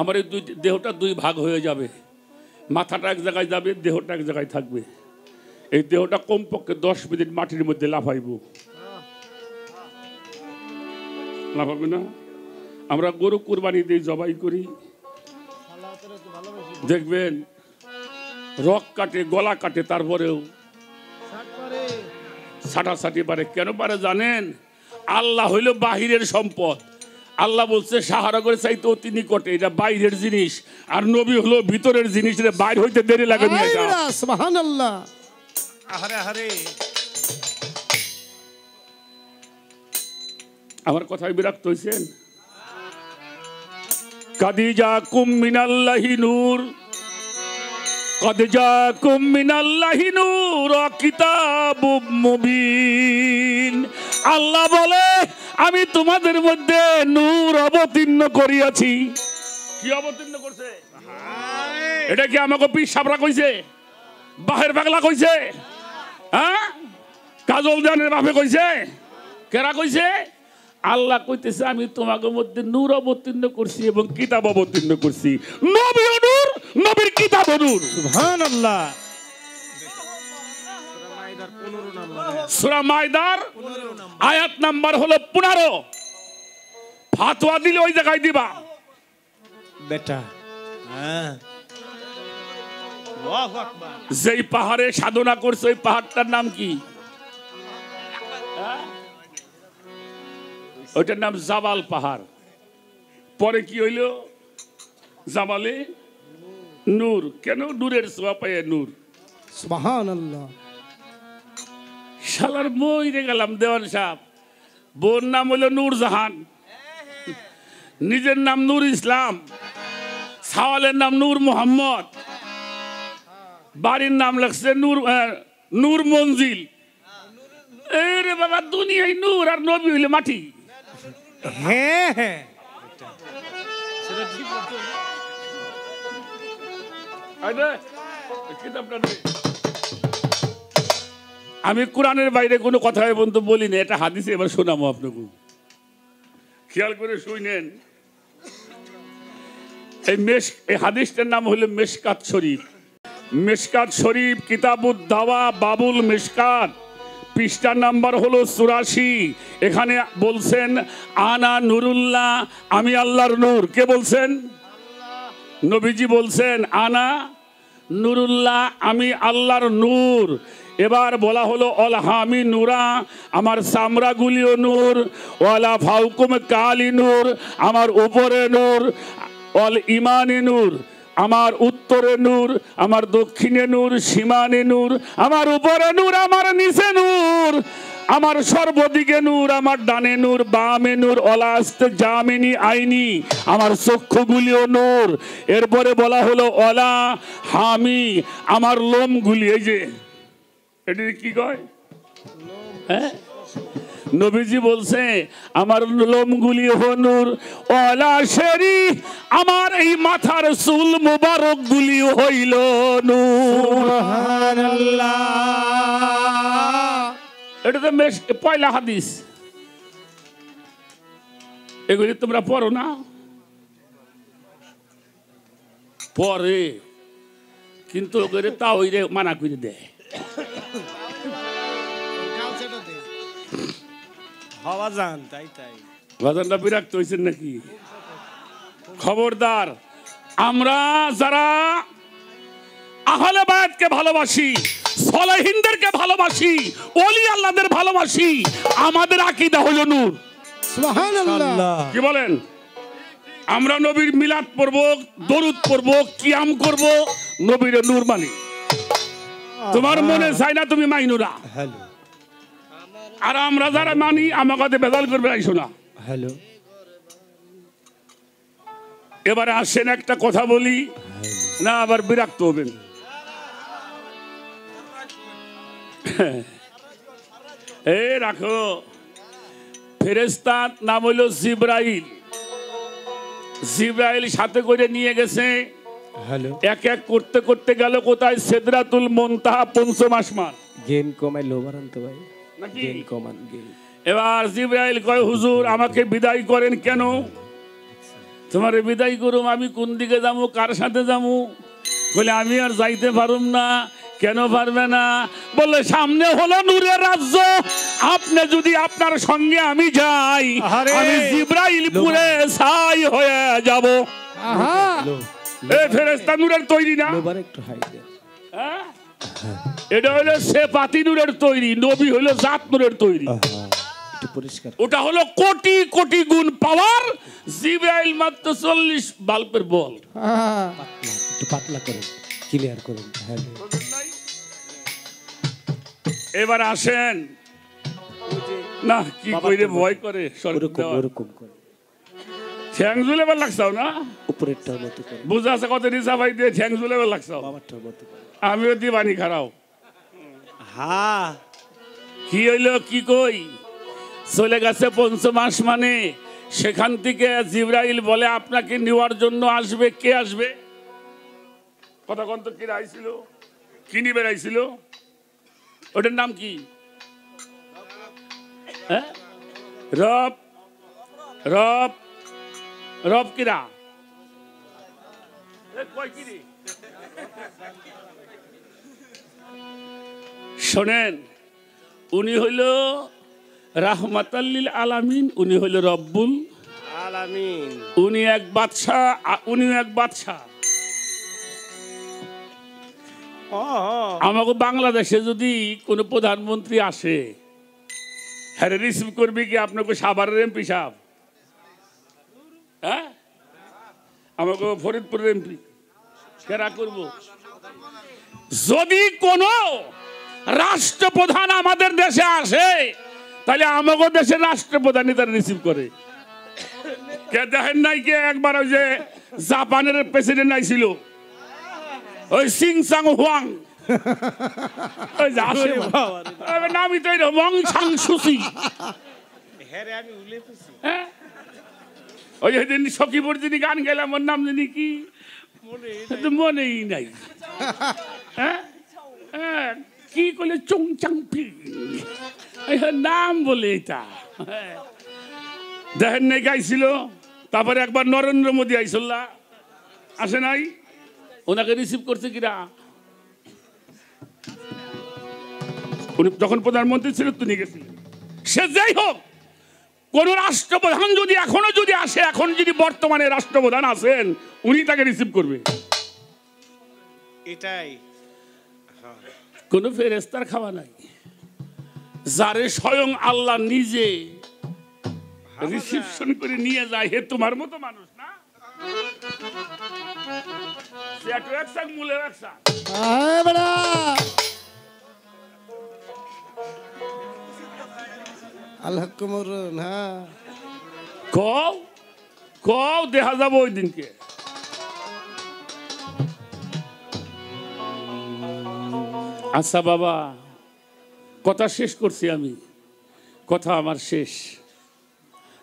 আমার এই দেহটা দুই ভাগ হয়ে যাবে, মাথাটা এক জায়গায় যাবে, দেহটা এক জায়গায় থাকবে। এই দেহটা কমপক্ষে 10 মিনিট মাটির মধ্যে লাফাইব, লাফাবে না? আমরা গরু কুরবানি দিয়ে জবাই করি, দেখবেন রক কাটে, গলা কাটে, তারপরেও ছাটাছাটি পারে। কেন পারে জানেন? আল্লাহ হইল বাহিরের সম্পদ। আল্লাহ বলছে সাহারা করে চাইতে অতি নিকটে, এটা বাইরের জিনিস। আর নবী হলো ভিতরের জিনিস, বাইরে হইতে দেরি লাগে। সুবহানাল্লাহ। আহারে আহারে আমার কথায় বিরক্ত হইছেন? কাদিজাকুম মিনাল্লাহি নূর, কাদিজাকুম মিনাল্লাহি নূর ওয়া কিতাবুম মুবিন। আল্লাহ বলে আমি তোমাদের মধ্যে নূর অবতীর্ণ করিয়াছি। কি অবতীর্ণ করছে? এটা কি আমাকে পীর সাবরা কইছে? বাহের পাগলা কইছে? হ্যাঁ, কাজল জানের বাপে কইছে? কেরা কইছে? আল্লাহ কইতেছে আমি তোমাদের মধ্যে নূর অবতীর্ণ করছি এবং কিতাব অবতীর্ণ করছি। নবীও নূর, নবীর কিতাবও নূর। সুবহানাল্লাহ। সূরা মায়দার আয়াত নাম্বার হলো 15। ফাতোয়া দিলে ওই জায়গায় দিবা বেটা। হ্যাঁ, আল্লাহু আকবার। যেই পাহাড়ে সাধনা করছে ওই পাহাড়টার নাম কি? ওইটার নাম জাবাল পাহাড়। পরে কি হইল? জাবালে নূর। কেন? নূরের ছোঁয়া পায় নূর। সুবহানাল্লাহ। শালার মইরে গেলাম দেওয়ান সাহেব। বোর নাম হলো নূর জাহান, নিজের নাম নূর ইসলাম, সাওয়ালের নাম নূর মোহাম্মদ, বাড়ির নাম লাগছে নূর মঞ্জিল। এরে বাবা, দুনিয়ায় নূর আর নবী হইলে মাটি। হ্যাঁ হ্যাঁ, সেটা ঠিক বলছো। আমি কোরআনের বাইরে কোনো কথা বন্ধু বলি না, এটা হাদিসে। এবার শোনাবো আপনাকে, খেয়াল করে শুনেন। এই হাদিসটার নাম হলো মেশকাত শরীফ। মেশকাত শরীফ কিতাবুদ দাওয়া বাবুল মেশকাত, পৃষ্ঠা নাম্বার হলো 84। এখানে বলছেন আনা নুরুল্লাহ, আমি আল্লাহর নূর। কে বলছেন? নবীজি বলছেন আনা নুরুল্লাহ, আমি আল্লাহর নূর। এবার বলা হলো অলহামি নূরা, আমার চামড়াগুলিও নূর। ওয়ালা ফাউকুম কালি নূর, আমার উপরে নূর। অল ইমানে নূর, আমার উত্তরে নূর, আমার দক্ষিণে নূর, সীমানে নূর, আমার উপরে নূর, আমার নিচে নূর, আমার সর্বদিকে নূর, আমার ডানে নূর, বামে নূর। অলাস্ত জামিনী আইনি, আমার চক্ষুগুলিও নূর। এরপরে বলা হলো অলা হামি, আমার লোমগুলি। এই যে এটি কি কয়? হ্যাঁ, নবীজি বলছে আমার লোমগুলি নূর। ওয়ালা শেরি, আমার এই মাথার চুল মুবারক গুলি হইল নূর। সুবহানাল্লাহ। এটা তো পয়লা হাদিস, এগুলি তোমরা পড়ো না? পরে কিন্তু ওকে তাও মানা করে দেয়। হওয়া যান তাই তাই বাজানটা বিরক্ত হয়েছেন নাকি? খবরদার, আমরা যারা আহলে বায়াতকে ভালোবাসি, সলেহিনদেরকে ভালোবাসি, ওলি আল্লাহদের ভালোবাসি, আমাদের আকীদা হলো নূর। সুবহানাল্লাহ। আল্লাহ কি বলেন? আমরা নবীর মিলাদ পড়ব, দরুদ পড়ব, কিয়াম করব, নবীর নূর মানি। তোমার মনে চাই না তুমি মাইনো না। হ্যালো আর আমরা যারা মানি আমাকে বেদাল করবে আইসো না। হ্যালো এবারে আসেন একটা কথা বলি, না আবার বিরক্ত হবেন। এই রাখো, ফেরেশতার নাম হইল জিবরাইল। জিবরাইল সাথে করে নিয়ে গেছে, হ্যালো এক এক করতে করতে গেল কোথায়? সিদরাতুল মুনতাহা, পঞ্চম আসমান গেম কমাই লোবার আনতে ভাই নাকি? গেম কমান গেম এবার জিবরাইল কয়, হুজুর আমাকে বিদায় করেন কেন? তোমারে বিদায় করুম, আমি কোন দিকে যাবো, কার সাথে যাবো? বলে আমি আর যাইতে পারুম না। কেন পারবে না? বললে সামনে হলো নূরের রাজ্য, আপনি যদি আপনার সঙ্গে আমি যাই, আহারে! আমি জিবরাইল পুরে ছাই হয়ে যাব। আহা, এই ফেরেশতা নূরের তৈরি না? লোবার একটু হাই দেন হ্যাঁ? এটা হলো সে পাতি নূরের তৈরি, নবী হলো জাত নূরের তৈরি। একটু পরিষ্কার ওটা হলো কোটি কোটি গুণ পাওয়ার, জিবরাইল মাত্র 40 বাল্বের বল। আহা। একটু পাতলা করুন ক্লিয়ার করুন হ্যালো এবার আসেন না, কি কইরে ভয় করে ওরকম ওরকম করে ঠ্যাং ঝুলেবার লাগছাও না? উপরেরটার মতো করে বুঝা আছে কত রিসা ভাই দিয়ে ঠ্যাং ঝুলেবার লাগছাও। বাবারটার মতো করে আমিও দিবানি খারাও। হ্যাঁ কি হইলো কি কই? চলে গেছে পঞ্চম আসমানে, সেখান থেকে জিবরাইল বলে আপনাকে নেওয়ার জন্য আসবে। কে আসবে? কতক্ষণ তো কি আইছিল, কি নিয়ে বেড়াইছিল? ওটার নাম কি? হ্যাঁ, রব। রব রব কিরা? শোনেন, উনি হইল রাহমাতাল্লিল আলামিন, উনি হইল রব্বুল আলামিন উনি এক বাদশাহ, উনিও এক বাদশাহ। আমাকে বাংলাদেশে যদি কোনো প্রধানমন্ত্রী আসে, হ্যাঁ রিসিভ করবে কি আপনাকে সাভারের এমপি সাহেব? হ্যাঁ, আমাকে ফরিদপুরের এমপি কেরা করব? যদি কোন রাষ্ট্রপ্রধান আমাদের দেশে আসে, তাহলে আমাকে দেশের রাষ্ট্রপ্রধানই তারা রিসিভ করে। কে দেখেন নাই কে একবার ওই যে জাপানের প্রেসিডেন্ট আইছিল, ওই সিং সাং হুয়াং, ওই যে আসে নামই তো মং সাং সুসি। হ্যাঁ, ওই দিন সখীপুর যিনি গান গেলাম, ওর নাম জানি কি মনেই নাই। হ্যাঁ, কি করলে চং চাং পি নাম বলে এটা দেখেন নাই গাইছিল। তারপরে একবার নরেন্দ্র মোদী আইসল্লা, আসে নাই? ওনাকে রিসিভ করছে কিরা? উনি যখন প্রধানমন্ত্রী ছিল তিনি গেছিলেন। সে যাই হোক, কোন রাষ্ট্রপ্রধান যদি এখনো যদি আসে, এখন যদি বর্তমানে রাষ্ট্রপ্রধান আছেন, উনি তাকে রিসিভ করবে। এটাই কোন ফেরেশতার খাওয়া নাই, যারে স্বয়ং আল্লাহ নিজে রিসিপশন করে নিয়ে যায়। হে তোমার মতো মানুষ না, সে একটু একসাথ মূলে একসাথ। আয় বেড়া। আল্লাহ কুমর না কও কও দেখা যাবো ওই দিনকে। আচ্ছা বাবা, কথা শেষ করছি আমি, কথা আমার শেষ।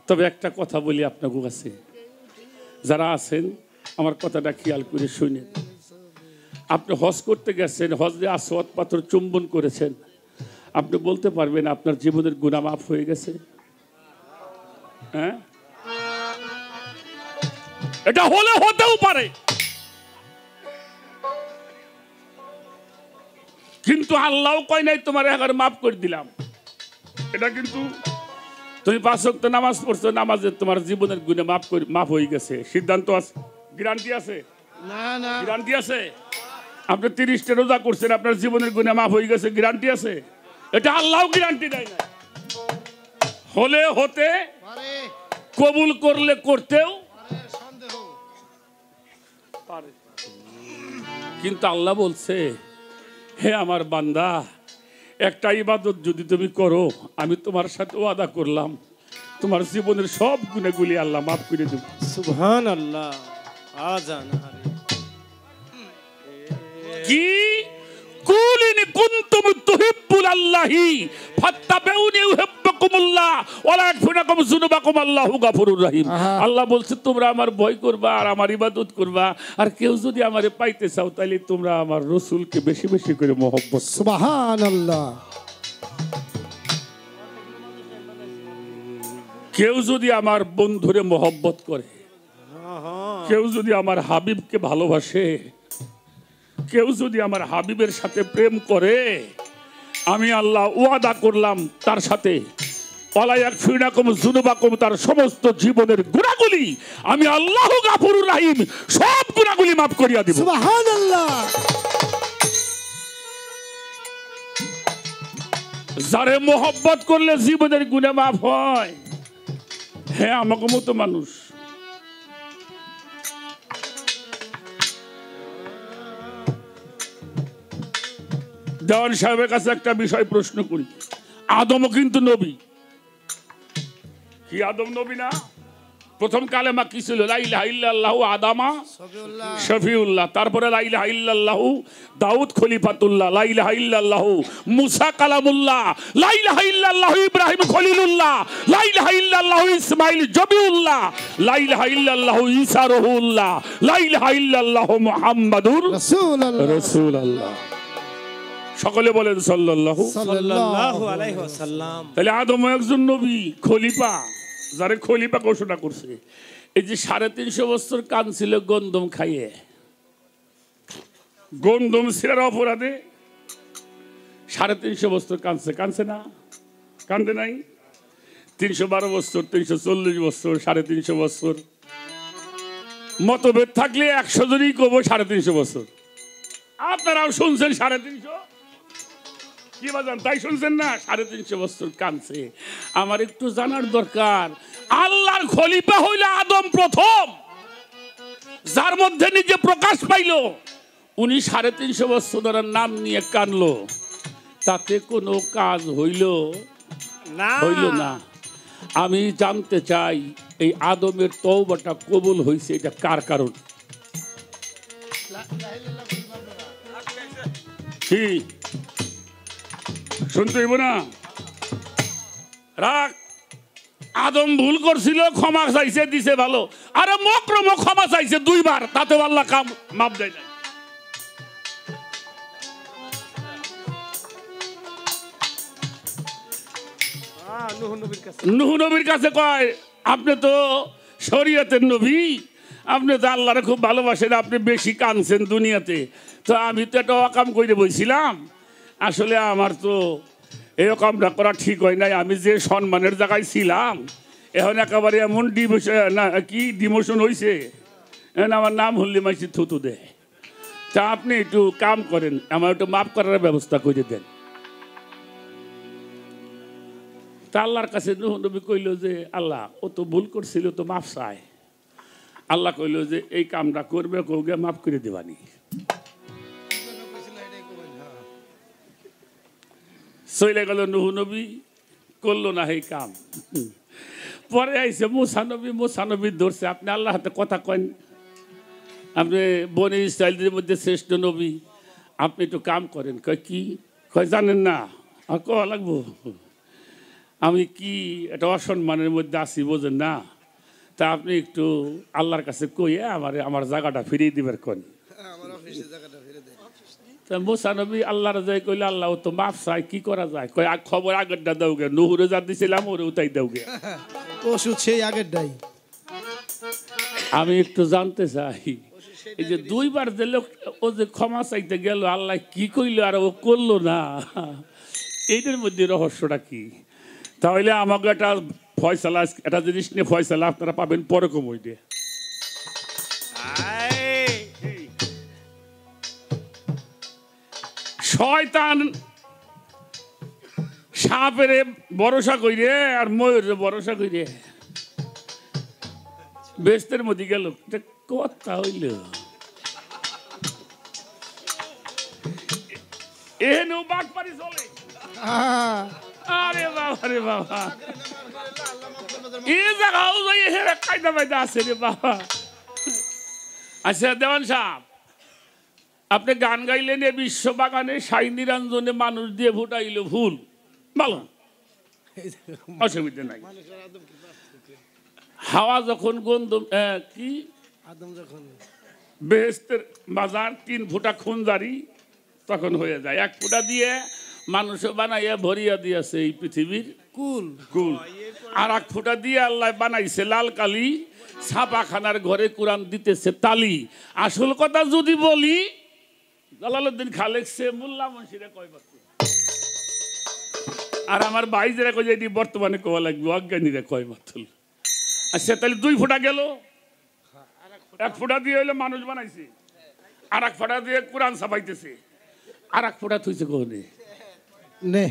তবে একটা কথা বলি আপনার কাছে, যারা আছেন আমার কথাটা খেয়াল করে শুনেন। আপনি হজ করতে গেছেন, হজে আসওয়াদ পাথর চুম্বন করেছেন, আপনি বলতে পারবেন আপনার জীবনের গুনাহ মাফ হয়ে গেছে? হ্যাঁ, এটা হলে হতেও পারে, কিন্তু আল্লাহ কয় নাই তোমার একবার মাফ করে দিলাম। এটা কিন্তু তুমি 5 ওয়াক্ত নামাজ পড়ছো, নামাজে তোমার জীবনের গুনাহ মাফ হয়ে গেছে, সিদ্ধান্ত আছে, গ্যারান্টি আছে? না না গ্যারান্টি আছে? আপনি 30টা রোজা করছেন, আপনার জীবনের গুনাহ মাফ হয়ে গেছে, গ্যারান্টি আছে? এটা আল্লাহও গ্যারান্টি দেয় না। হলে হতে পারে কবুল করলে করতেও সন্দেহ পারে, কিন্তু আল্লাহ বলছে, হে আমার বান্দা, একটা ইবাদত যদি তুমি করো, আমি তোমার সাথে ওয়াদা করলাম তোমার জীবনের সব গুনাহগুলি আল্লাহ মাফ করে দেব। সুবহানাল্লাহ। আজান হারে কি কুল ইন কুনতুম তুহিব্বুনাল্লাহি ফাত্তাবিউনি ইউহিব্বুকুমুল্লাহ ওয়া লা ইয়াগফিরুকুম যুনুবাকুম আল্লাহু গাফুরুর রহিম। আল্লাহ বলছে তোমরা আমার ভয় করবা আর আমার ইবাদত করবা, আর কেউ যদি আমারে পাইতে চাও তাহলে তোমরা আমার রাসূলকে বেশি বেশি করে মহব্বত। সুবহানাল্লাহ। কেউ যদি আমার বন্ধুরে মহব্বত করে, কেউ যদি আমার হাবিবকে ভালোবাসে, কেউ যদি আমার হাবিবের সাথে প্রেম করে, আমি আল্লাহ ওয়াদা করলাম তার সাথে ওয়ালা ইয়াগফিরুকুম যুনুবাকুম, তার সমস্ত জীবনের গুনাহগুলি আমি আল্লাহু গাফুরুর রহিম সব গুনাহগুলি মাফ করিয়া দিব। সুবহানাল্লাহ। যারে মহব্বত করলে জীবনের গুনাহ মাফ হয়, হ্যাঁ আমাকে মতো মানুষ। দেওয়ান সাহেবের কাছে একটা বিষয় প্রশ্ন করি, আদমও কিন্তু নবী, কি আদম নবী না? প্রথম কালেমা কি ছিল? লা ইলাহা ইল্লাল্লাহু আদামা শফিউল্লাহ, তারপরে লা ইলাহা ইল্লাল্লাহু দাউদ খলিফাতুল্লাহ, লা ইলাহা ইল্লাল্লাহু মুসা কালামুল্লাহ, লা ইলাহা ইল্লাল্লাহু ইব্রাহিম খলিলুল্লাহ, লা ইলাহা ইল্লাল্লাহু ইসমাঈল জবিউল্লাহ, লা ইলাহা ইল্লাল্লাহু ঈসা রুহুল্লাহ, লা ইলাহা ইল্লাল্লাহু মুহাম্মাদুর রাসূলুল্লাহ। সকলে বলেন সাল্লাল্লাহু সাল্লাল্লাহু আলাইহি ওয়াসাল্লাম। তাহলে আদম একজন নবী, খলিফা, যারে খলিফা ঘোষণা করছে। এই যে 350 বছর কাঁদছিল গন্ধম খাইয়ে, গন্ধম ছিঁড়ার অপরাধে 350 বছর কাঁদছে, কাঁদছে না? কান্দে নাই? 312 বছর, 340 বছর, 350 বছর। মতভেদ থাকলে 100 জনই কব 350 বছর। আপনারাও শুনছেন 350, কি বাজান তাই শুনছেন না? 350 বছর কাঁদছে। আমার একটু জানার দরকার, আল্লাহর খলিফা হইল আদম প্রথম, যার মধ্যে নিজে প্রকাশ পাইল, উনি 350 বছর ধরে নাম নিয়ে কানলো, তাতে কোনো কাজ হইল না হইল না। আমি জানতে চাই এই আদমের তওবাটা কবুল হয়েছে, এটা কার কারণ? কি শুনতে হইব না? রাখ, আদম ভুল করছিল, ক্ষমা চাইছে, দিছে ভালো। আরে মক্রম ক্ষমা চাইছে 2 বার, তাতে আল্লাহ কাম মাপ দেয় না। নূহ নবীর কাছে কয়, আপনি তো শরীয়তের নবী, আপনি তো আল্লাহরে খুব ভালোবাসেন, আপনি বেশি কাঁদছেন দুনিয়াতে, তো আমি তো একটা অকাম করে বইছিলাম, আসলে আমার তো এই অকামটা করা ঠিক হয় নাই, আমি যে সম্মানের জায়গায় ছিলাম এখন একেবারে এমন ডিমোশন হয়েছে, এখন আমার নাম হল্লি মাইছি থুতু দেয়। তা আপনি একটু কাম করেন, আমার একটু মাফ করার ব্যবস্থা করে দেন। তা আল্লাহর কাছে নূহ নবী কইল যে, আল্লাহ ও তো ভুল করছিল, তো মাফ চায়। আল্লাহ কইল যে এই কামটা করবে, কৌগে মাফ করে দেবানি। চলে গেল নূহ নবী, করলো না এই কাম। পরে আইসে মুসা নবী, মুসা নবী ধরছে, আপনি আল্লাহর হাতে কথা কন, আপনি বনি ইসরাইলদের মধ্যে শ্রেষ্ঠ নবী, আপনি একটু কাম করেন। কয় কি? কয় জানেন না? আর কওয়া লাগবো, আমি কি একটা অসম্মানের মধ্যে আছি, বোঝেন না? তা আপনি একটু আল্লাহর কাছে কইয়া আমার জায়গাটা ফিরিয়ে দিবেন কোন। তা মুসা নবী আল্লাহর যাই কইলে, আল্লাহ ও তো মাফ চাই, কি করা যায়? কয় খবর আগেরটা দাওগে, নুহুরে যা দিছিলাম ওরে উতাই দাওগে, ওষুধ সেই আগের ডাই। আমি একটু জানতে চাই, এই যে 2 বার যে লোক ও যে ক্ষমা চাইতে গেল, আল্লাহ কি কইলো আর ও করলো না, এইটার মধ্যে রহস্যটা কি? তাহলে আমাকে একটা ফয়সালা একটা জিনিস নিয়ে ফয়সালা আপনারা পাবেন পরে কমই দিয়ে শয়তান সাপের ভরসা কইরে আর ময়ূরের ভরসা কইরে বেস্তের মধ্যে গেল কথা হইল এহেন বাট পারি চলে আরে বাবা রে বাবা এই জায়গাও যাই হেরে কায়দা বাইদা আছে রে বাবা আচ্ছা দেওয়ান সাহেব আপনি গান গাইলেন এ বিশ্ববাগানে সাই নিরঞ্জনে মানুষ দিয়ে ফুটাইল ফুল ভালো অসুবিধা নাই হাওয়া যখন গন্ধ কি বেহেস্তের বাজার 3 ফুটা খুনজারি তখন হয়ে যায় 1 ফুটা দিয়ে মানুষ বানাইয়া ভরিয়া দিয়েছে এই পৃথিবীর কুল কুল আর 1 ফুটা দিয়ে আল্লাহ বানাইছে লাল কালি ছাপাখানার ঘরে কোরআন দিতেছে তালি আসল কথা যদি বলি জালালউদ্দিন খালেক সে মোল্লা মুন্সিরে কয় বস্তু আর আমার ভাই যারা কই যে বর্তমানে কোয়া লাগবে অজ্ঞানীরা কয় মাত্র আচ্ছা তাহলে 2 ফুটা গেল 1 ফুটা দিয়ে হইলে মানুষ বানাইছে আর 1 ফুটা দিয়ে কোরআন ছাপাইতেছে আর 1 ফুটা থইছে কোনে নে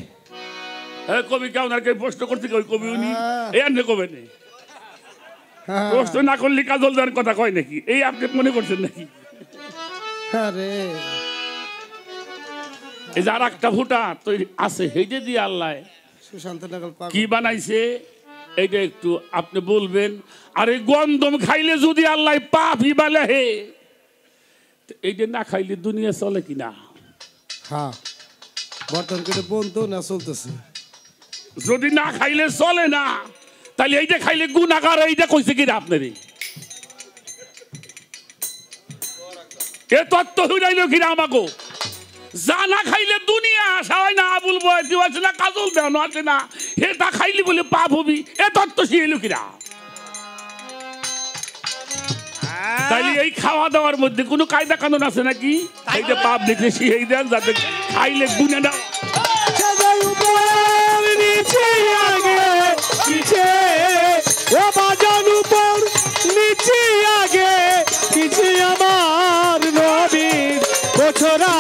হ্যাঁ কবি কেউ না কেউ প্রশ্ন করতে কই কবি উনি এই আনলে কবে নেই প্রশ্ন না করলে কাজল দেওয়ার কথা কয় নাকি এই আপনি মনে করছেন নাকি আরে এই যে আর 1টা ফুটা তো আছে হেঁটে দিয়ে আল্লাহ সুশান্ত নাগল কি বানাইছে এইটা একটু আপনি বলবেন আর এই গন্ধম খাইলে যদি আল্লাহ পাপই বলে হে এইটা না খাইলে দুনিয়া চলে কিনা হ্যাঁ বর্তমান কেটে বন্ধু না চলতেছে যদি না খাইলে চলে না তাহলে এইটা খাইলে গুনাহগার এইটা কইছে কিনা আপনারই এ তত্ত্ব হইল কিনা আমাকে জানা খাইলে দুনিয়া আসা হয় না আবুল বয়সী আছে না কাজল দেওয়ানো আছে না এটা খাইলি বলে পাপ হবি এ তত্ত্ব শিখাইল কিনা তাইলে এই খাওয়া দাওয়ার মধ্যে কোনো কায়দা কানুন আছে নাকি এই যে পাপ দেখলে শিখাই দেন যাতে খাইলে গুনে না ছোরা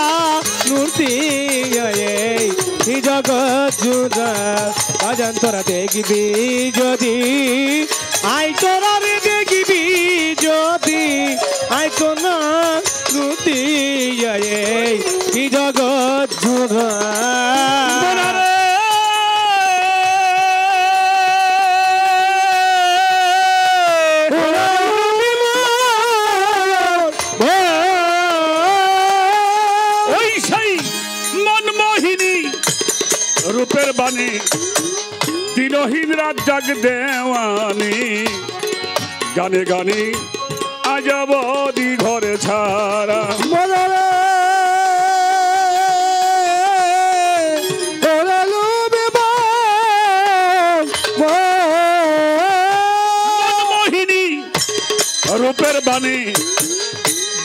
মূর্তি জগৎ জুড়া বাজান তোরা দেখবি যদি আই তোরা দেখবি যদি আই কোনা মূর্তি জগৎ জুড়া রূপের বাণী দিনহীন রাত জাগ দেওয়ানি গানে গানে আজাবদি ঘরে ছাড়া মোহিনী রূপের বাণী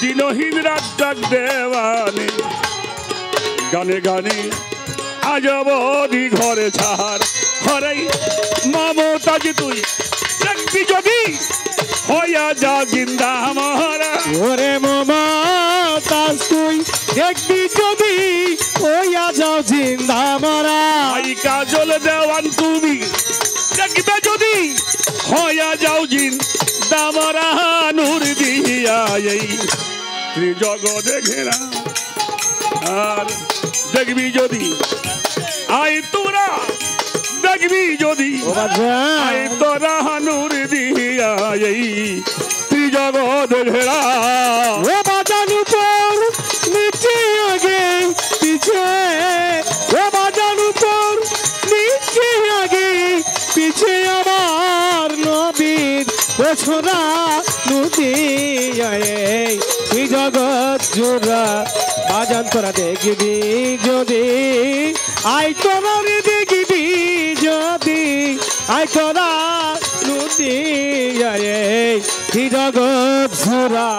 দিনহীন রাত জাগ দেওয়ানি গানে গানে আজবদি ঘরে ছাড় হরে মমতাজ তুই দেখবি যদি হইয়া যা জিন্দা মহারা ওরে মমতাজ তুই দেখবি যদি হইয়া যাও জিন্দা মারা আই কাজল দেওয়ান তুমি দেখবে যদি হইয়া যাও জিন্দা মরা নূর দিয়া এই ত্রিজগতে ঘেরা আর দেখবি যদি আই তোরা দেখবি যদি আই তোরা নূর দিয়া এই ত্রিজগৎ ঘেরা ও বাজান উপর নিচে আগে পিছে ও বাজান উপর নিচে আগে পিছে আমার নবীর ছোরা নদী এই জগৎ জোড়া বাজান তোরা দেখবি যদি আই তোরা দেখবি যদি আই তোরা নদী এই জগৎ জোড়া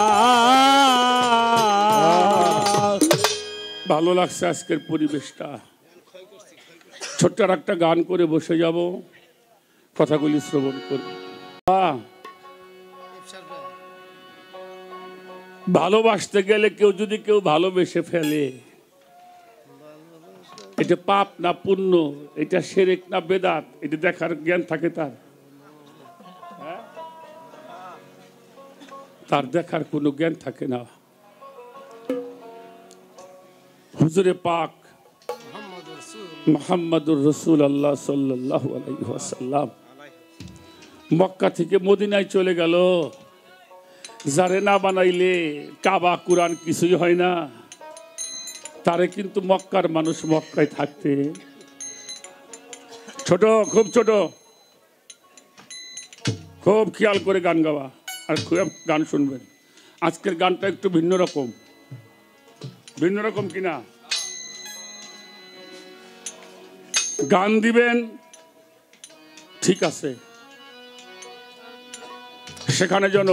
ভালো লাগছে আজকের পরিবেশটা ছোট্ট একটা গান করে বসে যাব কথাগুলি শ্রবণ করবে। ভালোবাসতে গেলে যদি কেউ ভালোবেসে ফেলে, এটা পাপ না পুণ্য, এটা শিরক না বেদাত, এটা দেখার জ্ঞান থাকে তার? তার দেখার কোনো জ্ঞান থাকে না। হুজুরে পাক মুহাম্মদুর রাসূলুল্লাহ সাল্লাল্লাহু আলাইহি ওয়াসাল্লাম মক্কা থেকে মদিনায় চলে গেল। যারে না বানাইলে কাবা কুরআন কিছুই হয় না। তারে কিন্তু মক্কার মানুষ মক্কায় থাকতে ছোট, খুব ছোট, খুব খেয়াল করে গান গাওয়া আর খুব গান শুনবেন। আজকের গানটা একটু ভিন্ন রকম। ভিন্ন রকম কিনা? গান দিবেন ঠিক আছে, সেখানে যেন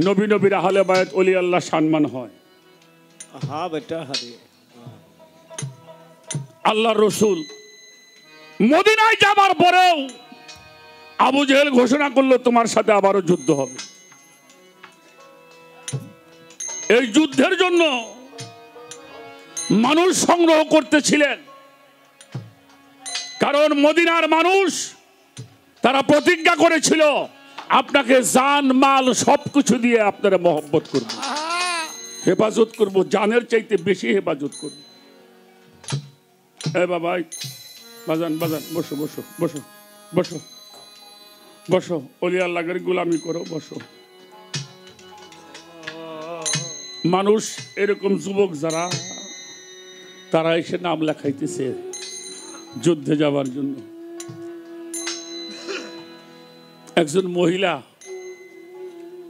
নবী নবীর আহলে বায়াত ওলি আল্লাহ সম্মান হয়। হ্যাঁ বেটা, আল্লাহ রসুল মদিনায় যাবার পরেও আবু জেহেল ঘোষণা করলো তোমার সাথে আবারও যুদ্ধ হবে। এই যুদ্ধের জন্য মানুষ সংগ্রহ করতেছিলেন, কারণ মদিনার মানুষ তারা প্রতিজ্ঞা করেছিল আপনাকে জান মাল সবকিছু দিয়ে আপনারা মহব্বত করব, হেফাজত করব, জানের চাইতে বেশি হেফাজত করব। এ বাবা, বাজান বাজান, বসো বসো বসো বসো বসো, ওলি আল্লাহর গোলামি করো, বসো। মানুষ এরকম যুবক যারা, তারা এসে নাম লেখাইতেছে যুদ্ধে যাবার জন্য। একজন মহিলা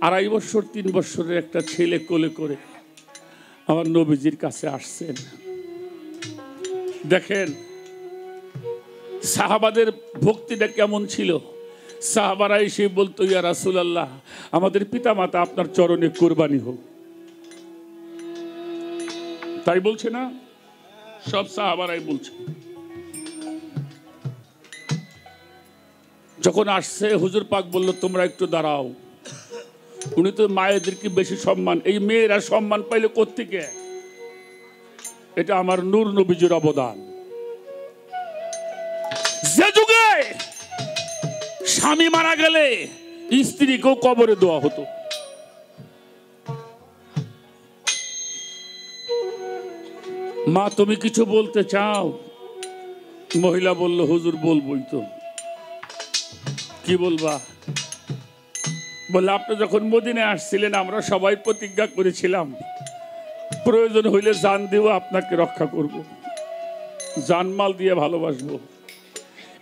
2.5 বছর 3 বছরের একটা ছেলে কোলে করে আমার নবীজির কাছে আসছেন। দেখেন সাহাবাদের ভক্তিটা কেমন ছিল। সাহাবারা এসে বলতো, ইয়া রাসূলুল্লাহ, আমাদের পিতামাতা আপনার চরণে কুরবানি হোক। তাই বলছে না? সব সাহাবারাই বলছে। যখন আসছে হুজুর পাক বলল তোমরা একটু দাঁড়াও। উনি তো মায়েদেরকে বেশি সম্মান, এই মেয়েরা সম্মান পাইলে কোত্থেকে? এটা আমার নূর নবীজির অবদান। যে যুগে স্বামী মারা গেলে স্ত্রীকেও কবরে দেওয়া হতো। মা তুমি কিছু বলতে চাও? মহিলা বলল, হুজুর বলবোই তো। কি বলবা? বলে আপনি যখন মদিনায় আসছিলেন আমরা সবাই প্রতিজ্ঞা করেছিলাম প্রয়োজন হইলে জান দিব, আপনাকে রক্ষা করব, জানমাল দিয়ে ভালোবাসবো।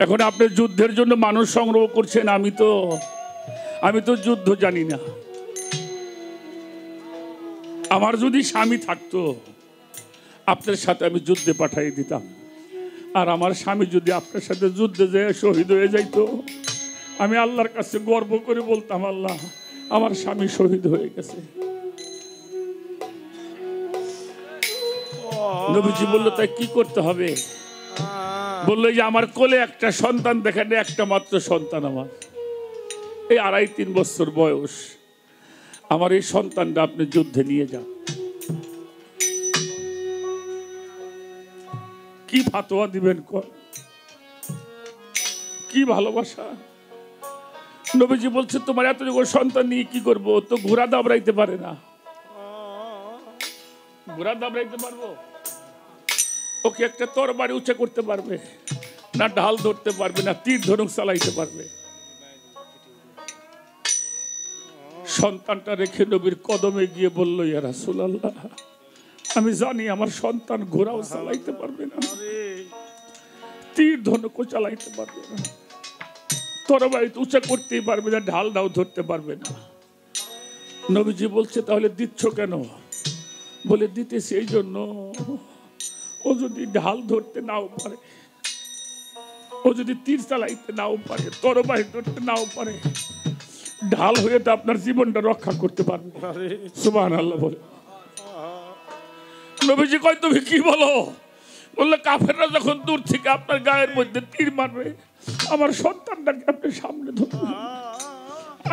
এখন আপনি যুদ্ধের জন্য মানুষ সংগ্রহ করছেন, আমি তো যুদ্ধ জানি না। আমার যদি স্বামী থাকতো আপনার সাথে আমি যুদ্ধে পাঠিয়ে দিতাম, আর আমার স্বামী যদি আপনার সাথে যুদ্ধে যেয়ে শহীদ হয়ে যাইতো, আমি আল্লাহর কাছে গর্ব করে বলতাম, আল্লাহ আমার স্বামী শহীদ হয়ে গেছে। নবীজি বললো তাই কি করতে হবে? বললো যে আমার কোলে একটা সন্তান, দেখেন একটা মাত্র সন্তান আমার, এই 2.5-3 বছর বয়স, আমার এই সন্তানটা আপনি যুদ্ধে নিয়ে যান। কি ফাতোয়া দিবেন? কি ভালোবাসা! নবীজি বলছে তোমার এতটুকু সন্তান নিয়ে কি করবো? তো ঘোড়া দাবড়াইতে পারে না। ঘোড়া দাবড়াইতে পারবো? ওকে একটা তরবারি উঁচা করতে পারবে না, ঢাল ধরতে পারবে না, তীর ধনুক চালাইতে পারবে? সন্তানটা রেখে নবীর কদমে গিয়ে বলল, ইয়া রাসূলুল্লাহ, আমি জানি আমার সন্তান ঘোড়াও চালাইতে পারবে না, তীর ধনুকও চালাইতে পারবে না, তরবারি উঁচা করতেই পারবে না, ঢাল দাও ধরতে পারবে না। নবীজি বলছে তাহলে দিচ্ছ কেন? বলে দিতেছি এই জন্য, ও যদি ঢাল ধরতে নাও পারে, ও যদি তীর চালাইতে নাও পারে, তরবারি ধরতে নাও পারে, ঢাল হয়ে তো আপনার জীবনটা রক্ষা করতে পারবে। সুবহানাল্লাহ বলে। নবীজি কয় তুমি কি বলো? বললে কাফেররা যখন দূর থেকে আপনার গায়ের মধ্যে তীর মারবে, আমার সন্তানটাকে আপনি সামনে ধরুন।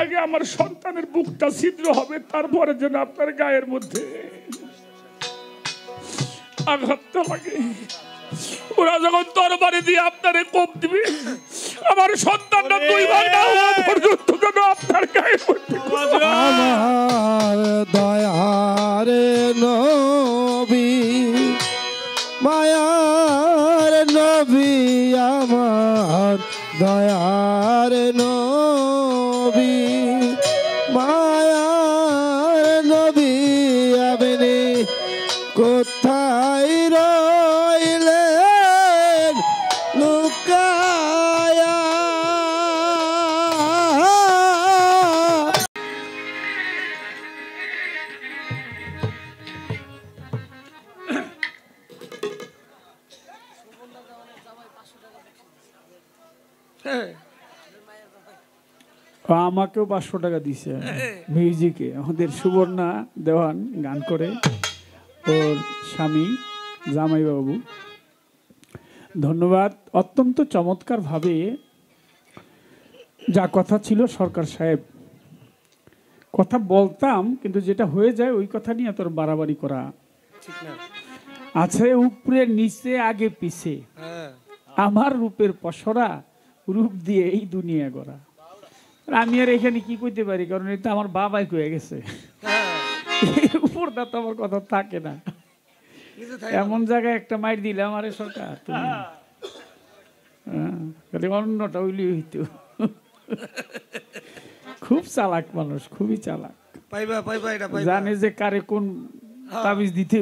আগে আমার সন্তানের বুকটা ছিদ্র হবে, তারপরে যেন আপনার গায়ের মধ্যে আঘাতটা লাগে। ওরা যখন তরবারি দিয়ে আপনারে কোপ দিবে, আমার সন্তানটা 2 বার না হওয়া পর্যন্ত যেন আপনার গায়ের মধ্যে। আমার দয়ারে নবী, মায়ার নবী, আমার দয়ার নবী, মায়ার নবী, আপনি কোথায় রইলেন লুকায়া? আমাকেও 500 টাকা দিছে মিউজিকে। আমাদের সুবর্ণা দেওয়ান গান করে, ওর স্বামী জামাইবাবু। ধন্যবাদ। অত্যন্ত চমৎকার ভাবে যা কথা ছিল সরকার সাহেব, কথা বলতাম কিন্তু যেটা হয়ে যায় ওই কথা নিয়ে তোর বাড়াবাড়ি করা আছে। উপরে নিচে আগে পিছে আমার রূপের পসরা, রূপ দিয়ে এই দুনিয়া গড়া। আমি আর এখানে কি কইতে পারি, কারণ এটা আমার বাবাই কয়ে গেছে। উপরটা তো আমার কথা থাকে না। এমন জায়গায় একটা মাইর দিলাম আরে সরকার তুমি, অন্যটা উইলি হইতো। খুব চালাক মানুষ, খুবই চালাক, জানে যে কারে কোন তাবিজ দিতে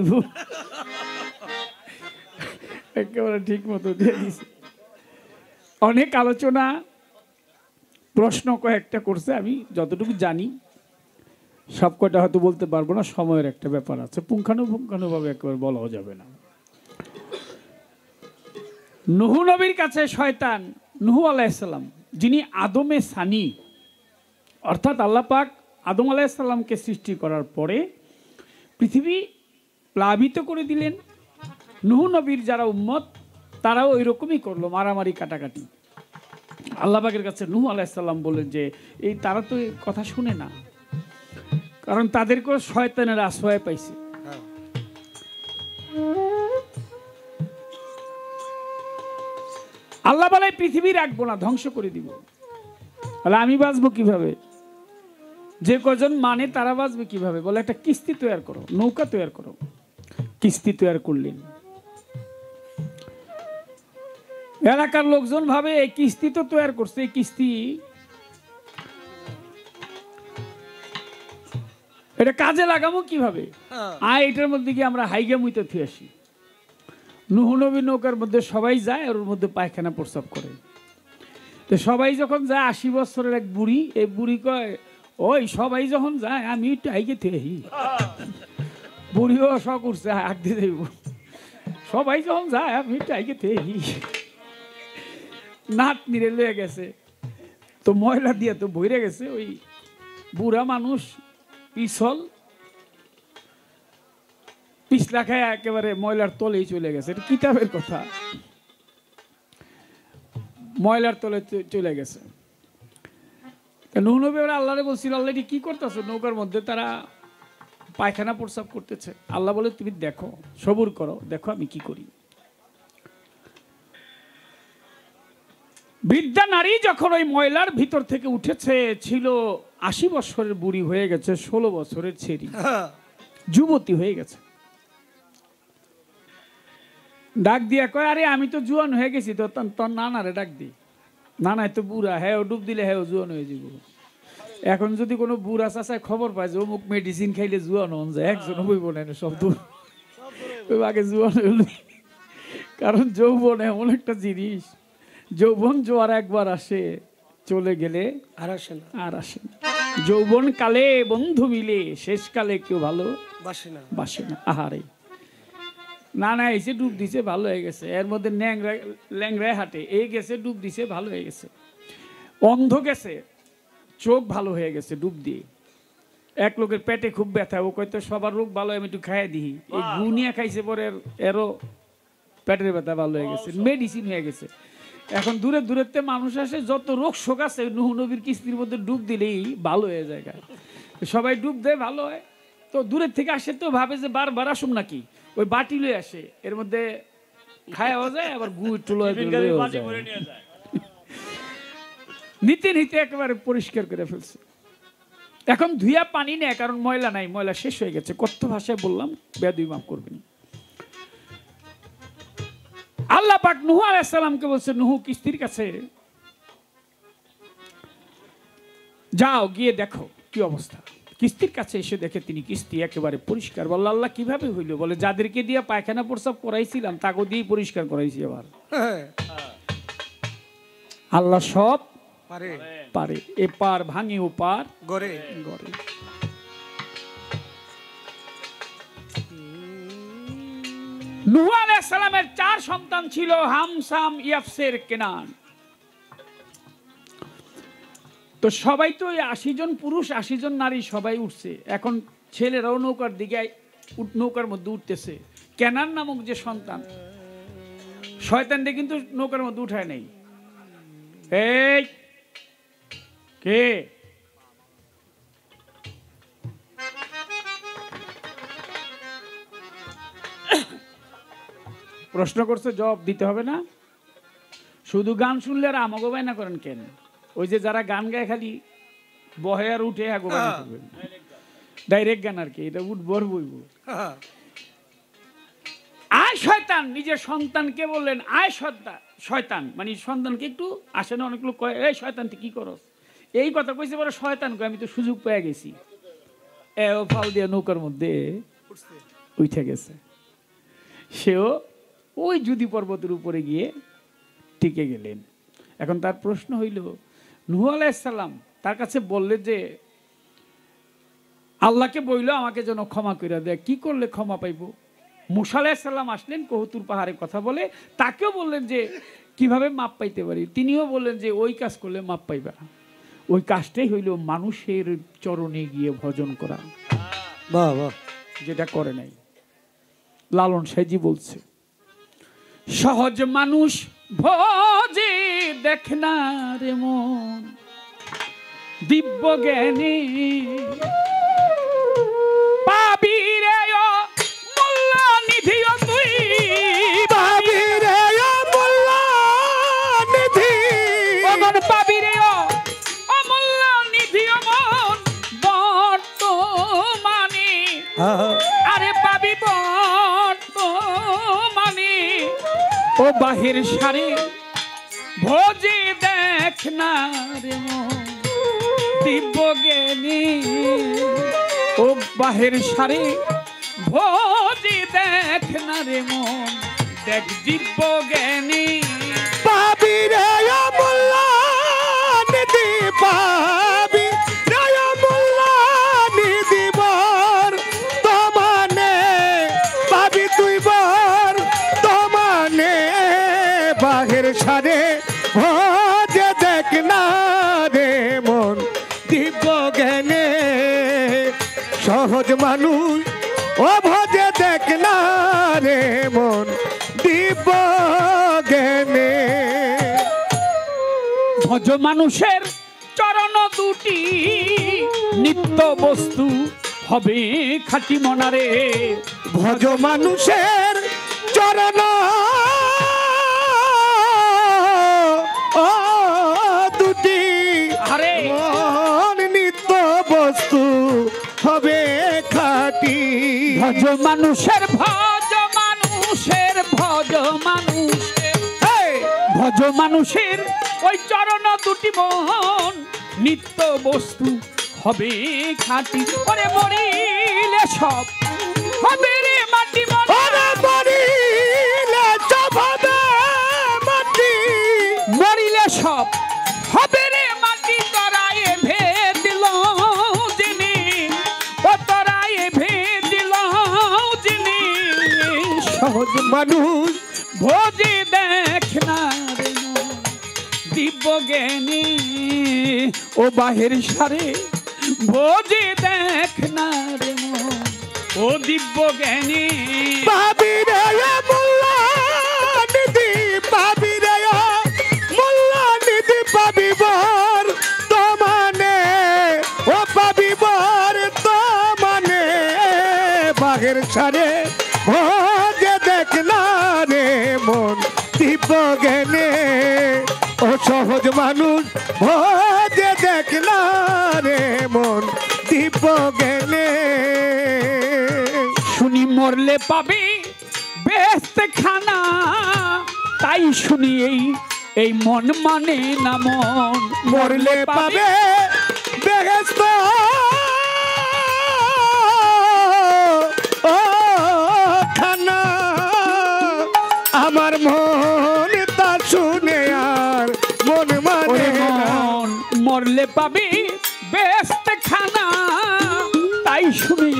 একেবারে ঠিক মতো দিয়ে দিছে। অনেক আলোচনা প্রশ্ন কয়েকটা করছে, আমি যতটুকু জানি সব কয়টা হয়তো বলতে পারবো না, সময়ের একটা ব্যাপার আছে, পুঙ্খানুপুঙ্খানুভাবে একেবারে বলাও যাবে না। নুহু নবীর কাছে শয়তান, নুহু আলাইহিসসালাম যিনি আদমে সানি, অর্থাৎ আল্লাহ পাক আদম আলাইহিসসালামকে সৃষ্টি করার পরে পৃথিবী প্লাবিত করে দিলেন। নুহু নবীর যারা উম্মত তারাও ওই রকমই করলো, মারামারি কাটাকাটি। আল্লাহ পাকের কাছে নুহু আলাইহিসসালাম বললেন যে এই তারা তো এই কথা শুনে না, কারণ তাদেরকেও শয়তানের আশ্রয় পাইছে। আল্লাহ বলে পৃথিবী রাখবো না, ধ্বংস করে দিব। তাহলে আমি বাঁচবো কিভাবে? যে কজন মানে তারা বাঁচবে কিভাবে? বলে একটা কিস্তি তৈরি করো, নৌকা তৈরি করো। কিস্তি তৈরি করলেন। এলাকার লোকজন ভাবে এই কিস্তি তো তৈরি করছে, এই কিস্তি এটা কাজে লাগাবো কিভাবে? এটার মধ্যে কি আমরা হাইগা মুইতে থুয়ে আসি। নুহু নবী নৌকার মধ্যে সবাই যায়, আর ওর মধ্যে পায়খানা প্রস্রাব করে। তো সবাই যখন যায়, 80 বছরের এক বুড়ি, এই বুড়ি কয় ওই সবাই যখন যায় আমি একটু হাইগে থুয়ে আসি। বুড়িও শখ করছে হাঁক দিয়ে দেব, সবাই যখন যায় আমি একটু হাইগে থুয়ে আসি। নাট নিরে লয়ে গেছে, তো ময়লা দিয়ে তো বইরে গেছে। ওই বুড়া মানুষ পিছল পিছলা খায় একেবারে ময়লার তলেই চলে গেছে। এটা কিতাবের কথা, ময়লার তলে চলে গেছে। নুহু নবী আল্লাহরে বলছিল, আল্লাহ এটি কি করতেছো? নৌকার মধ্যে তারা পায়খানা প্রস্রাব করতেছে। আল্লাহ বলে তুমি দেখো, সবুর করো, দেখো আমি কি করি। বৃদ্ধা নারী যখন ওই ময়লার ভিতর থেকে উঠেছে, ছিল 80 বছরের বুড়ি হয়ে গেছে, 16 বছরের ছেড়ি যুবতী হয়ে গেছে। ডাক দিয়া কয় আরে আমি তো জুয়ান হয়ে গেছি, তো তোর নানারে ডাক দি। নানাই তো বুড়া, হ্যাঁ ডুব দিলে হ্যাঁ জুয়ান হয়ে যাব। এখন যদি কোনো বুড়া চাচায় খবর পায় যে অমুক মেডিসিন খাইলে জুয়ান হন যায়, একজন বইব না, সব দূর আগে জুয়ান হইল। কারণ যৌবন এমন একটা জিনিস, যৌবন জোয়ার একবার আসে, চলে গেলে আর আসে না, আর আসে না। যৌবন কালে বন্ধু মিলে, শেষকালে কেউ ভালো বাসে না। আহারে নানা এসে ডুব দিছে, ভালো হয়ে গেছে। এর মধ্যে ল্যাংরায় হাঁটে, এই গেছে ডুব দিছে, ভালো হয়ে গেছে। অন্ধ গেছে, চোখ ভালো হয়ে গেছে ডুব দিয়ে। এক লোকের পেটে খুব ব্যথা, ও কয়তো সবার রোগ ভালো, আমি একটু খাইয়ে দিই। এই গুনিয়া খাইছে পরে এরও পেটের ব্যথা ভালো হয়ে গেছে, মেডিসিন হয়ে গেছে। এখন দূরে দূরেতে মানুষ আসে, যত রোগ শোক আছে নুহ নবীর কিস্তির মধ্যে ডুব দিলেই ভালো হয়ে যায়। সবাই ডুব দেয়, ভালো হয়। তো দূরের থেকে আসে তো ভাবে যে বারবার আসুম নাকি, ওই বাটি লয়ে আসে, এর মধ্যে খাওয়া যায়, আবার গুড় টুলো নিতে নিতে একেবারে পরিষ্কার করে ফেলছে। এখন ধুইয়া পানি নেয়, কারণ ময়লা নাই, ময়লা শেষ হয়ে গেছে। কত ভাষায় বললাম, বেয়াদবি মাফ করবেন। আল্লাহ পাক নূহ আলাইহিস সালামকে বলছে, নূহ কিস্তির কাছে যাও, গিয়ে দেখো কি অবস্থা। কিস্তির কাছে এসে দেখে তিনি কিস্তি একেবারে পরিষ্কার। বলল, আল্লাহ কিভাবে হইল? বলে, যাদেরকে দিয়ে পায়খানা প্রস্রাব করাইছিলাম তাকে দিয়ে পরিষ্কার করাইছি। আবার আল্লাহ সব পারে, এপার ভাঙে ওপার গড়ে গড়ে। নূহ আলাইহিস সালামের 4 সন্তান ছিল, হাম, সাম, ইয়াফসের, কেনান। তো সবাই তো 80 জন পুরুষ 80 জন নারী সবাই উঠছে। এখন ছেলেরাও নৌকার দিকে নৌকার মধ্যে উঠতেছে। কেনান নামক যে সন্তান, শয়তানটা কিন্তু নৌকার মধ্যে উঠায় নাই। এই কে? প্রশ্ন করছে, জবাব দিতে হবে না। শুধু গান শুনলে আর আমাকে বায়না করেন কেন? ওই যে যারা গান গায় খালি বহে আর উঠে ডাইরেক্ট গান আর কি, এটা উঠবর বইব। আয় শয়তান, নিজের সন্তানকে বললেন আয় শয়তান, মানে সন্তানকে একটু আসে না, অনেক লোক কয় এই শয়তান তুই কি করস, এই কথা কইছে। বলে শয়তান কয় আমি তো সুযোগ পেয়ে গেছি। এও ফাল দিয়ে নৌকার মধ্যে উঠে গেছে। সেও ওই জুদি পর্বতের উপরে গিয়ে টিকে গেলেন। এখন তার প্রশ্ন হইল, নূহ আলাইহিস সালাম তার কাছে বললেন যে আল্লাহকে বইল আমাকে যেন ক্ষমা করে দেয়, কি করলে ক্ষমা পাইব? মূসা আলাইহিস সালাম আসলেন, কহুতুর পাহাড়ে কথা বলে, তাকেও বললেন যে কিভাবে মাপ পাইতে পারি। তিনিও বললেন যে ওই কাজ করলে মাপ পাইবা। ওই কাজটাই হইল মানুষের চরণে গিয়ে ভজন করা, যেটা করে নাই। লালন সাইজি বলছে, সহজ মানুষ ভজে দেখ না রে মন, দিব্য জ্ঞানী পাবি রে মূল্য নিধি, তুই পাবি রে মূল্য নিধি, মন পাবি রে অমূল্য নিধি, মন বর্তমানে, আরে পাবি বর্তমানে, ও বাহির সারে ভোজে দেখ না রে মন, দিব্য জ্ঞানী, ও বাহির সারে ভোজে দেখ না রে মন, দেখ দিব্য জ্ঞানী পাবি রে অমূল্য নিধি, পাবি রে অমূল্য নিধি, বর তোমানে পাবি তুই, বর তোমানে, বাহির সারে ভোজে দেখ না রে মন, দিব্য জ্ঞানে, সহজ মানুষ ও ভোজে দেখ না রে মন, দিব্য জ্ঞানে। ভজ মানুষের চরণ দুটি নিত্য বস্তু হবে খাঁটি মনারে, ভজ মানুষের চরণ দুটি নিত্য বস্তু হবে খাঁটি, ভজ মানুষের, ভজ মানুষের, ভজ মানুষের, ভজ মানুষের ওই চরণ দুটি মন নিত্য বস্তু হবে খাঁটি। ওরে মরিলে সব হবে রে মাটি, মরিলে সব হবে মাটি, মরিলে সব হবে রে মাটি, তরায়ে ভেদিল যিনি, ও তরায়ে ভেদিল যিনি, সহজ মানুষ ভোজে দেখ না রে মন, দিব্য জ্ঞানী, ও বাহির সারে ভোজে দেখ না রে মন, ও দিব্য জ্ঞানী পাবি রে মূল্য নিধি, পাবি রে বাঘের সারে ভোজে দেখ না রে মন দিব্য জ্ঞানে ও সহজ মানুষ ভোজে দেখ না রে মন দিব্য জ্ঞানে শুনি মরলে পাবে বেহেশত খানা তাই শুনি এই মন মানে না মন মরলে পাবে বেহেশত ও খানা আমার মন তা শুনে আর মন মানে না মন মরলে পাবে বেহেশত খানা তাই শুনি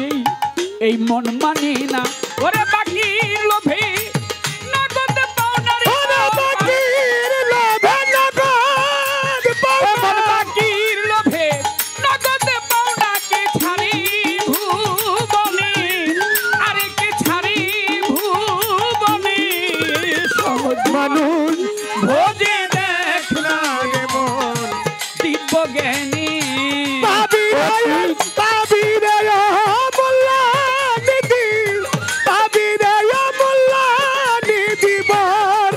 এই মন মানে না ওরে বাকি লোভে নগদ পাওনা রে বাকির লোভে নগদ পাওনা বাকির লোভে নগদ পাওনা কে ছাড়ি ভুবনে আরে কে ছাড়ি ভুবনে সহজ মানুষ ভোজে দেখ না রে মন দিব্য জ্ঞানী পাবি পাবি রে মোল্লা নিধি পাবি রে মোল্লা নিধি বর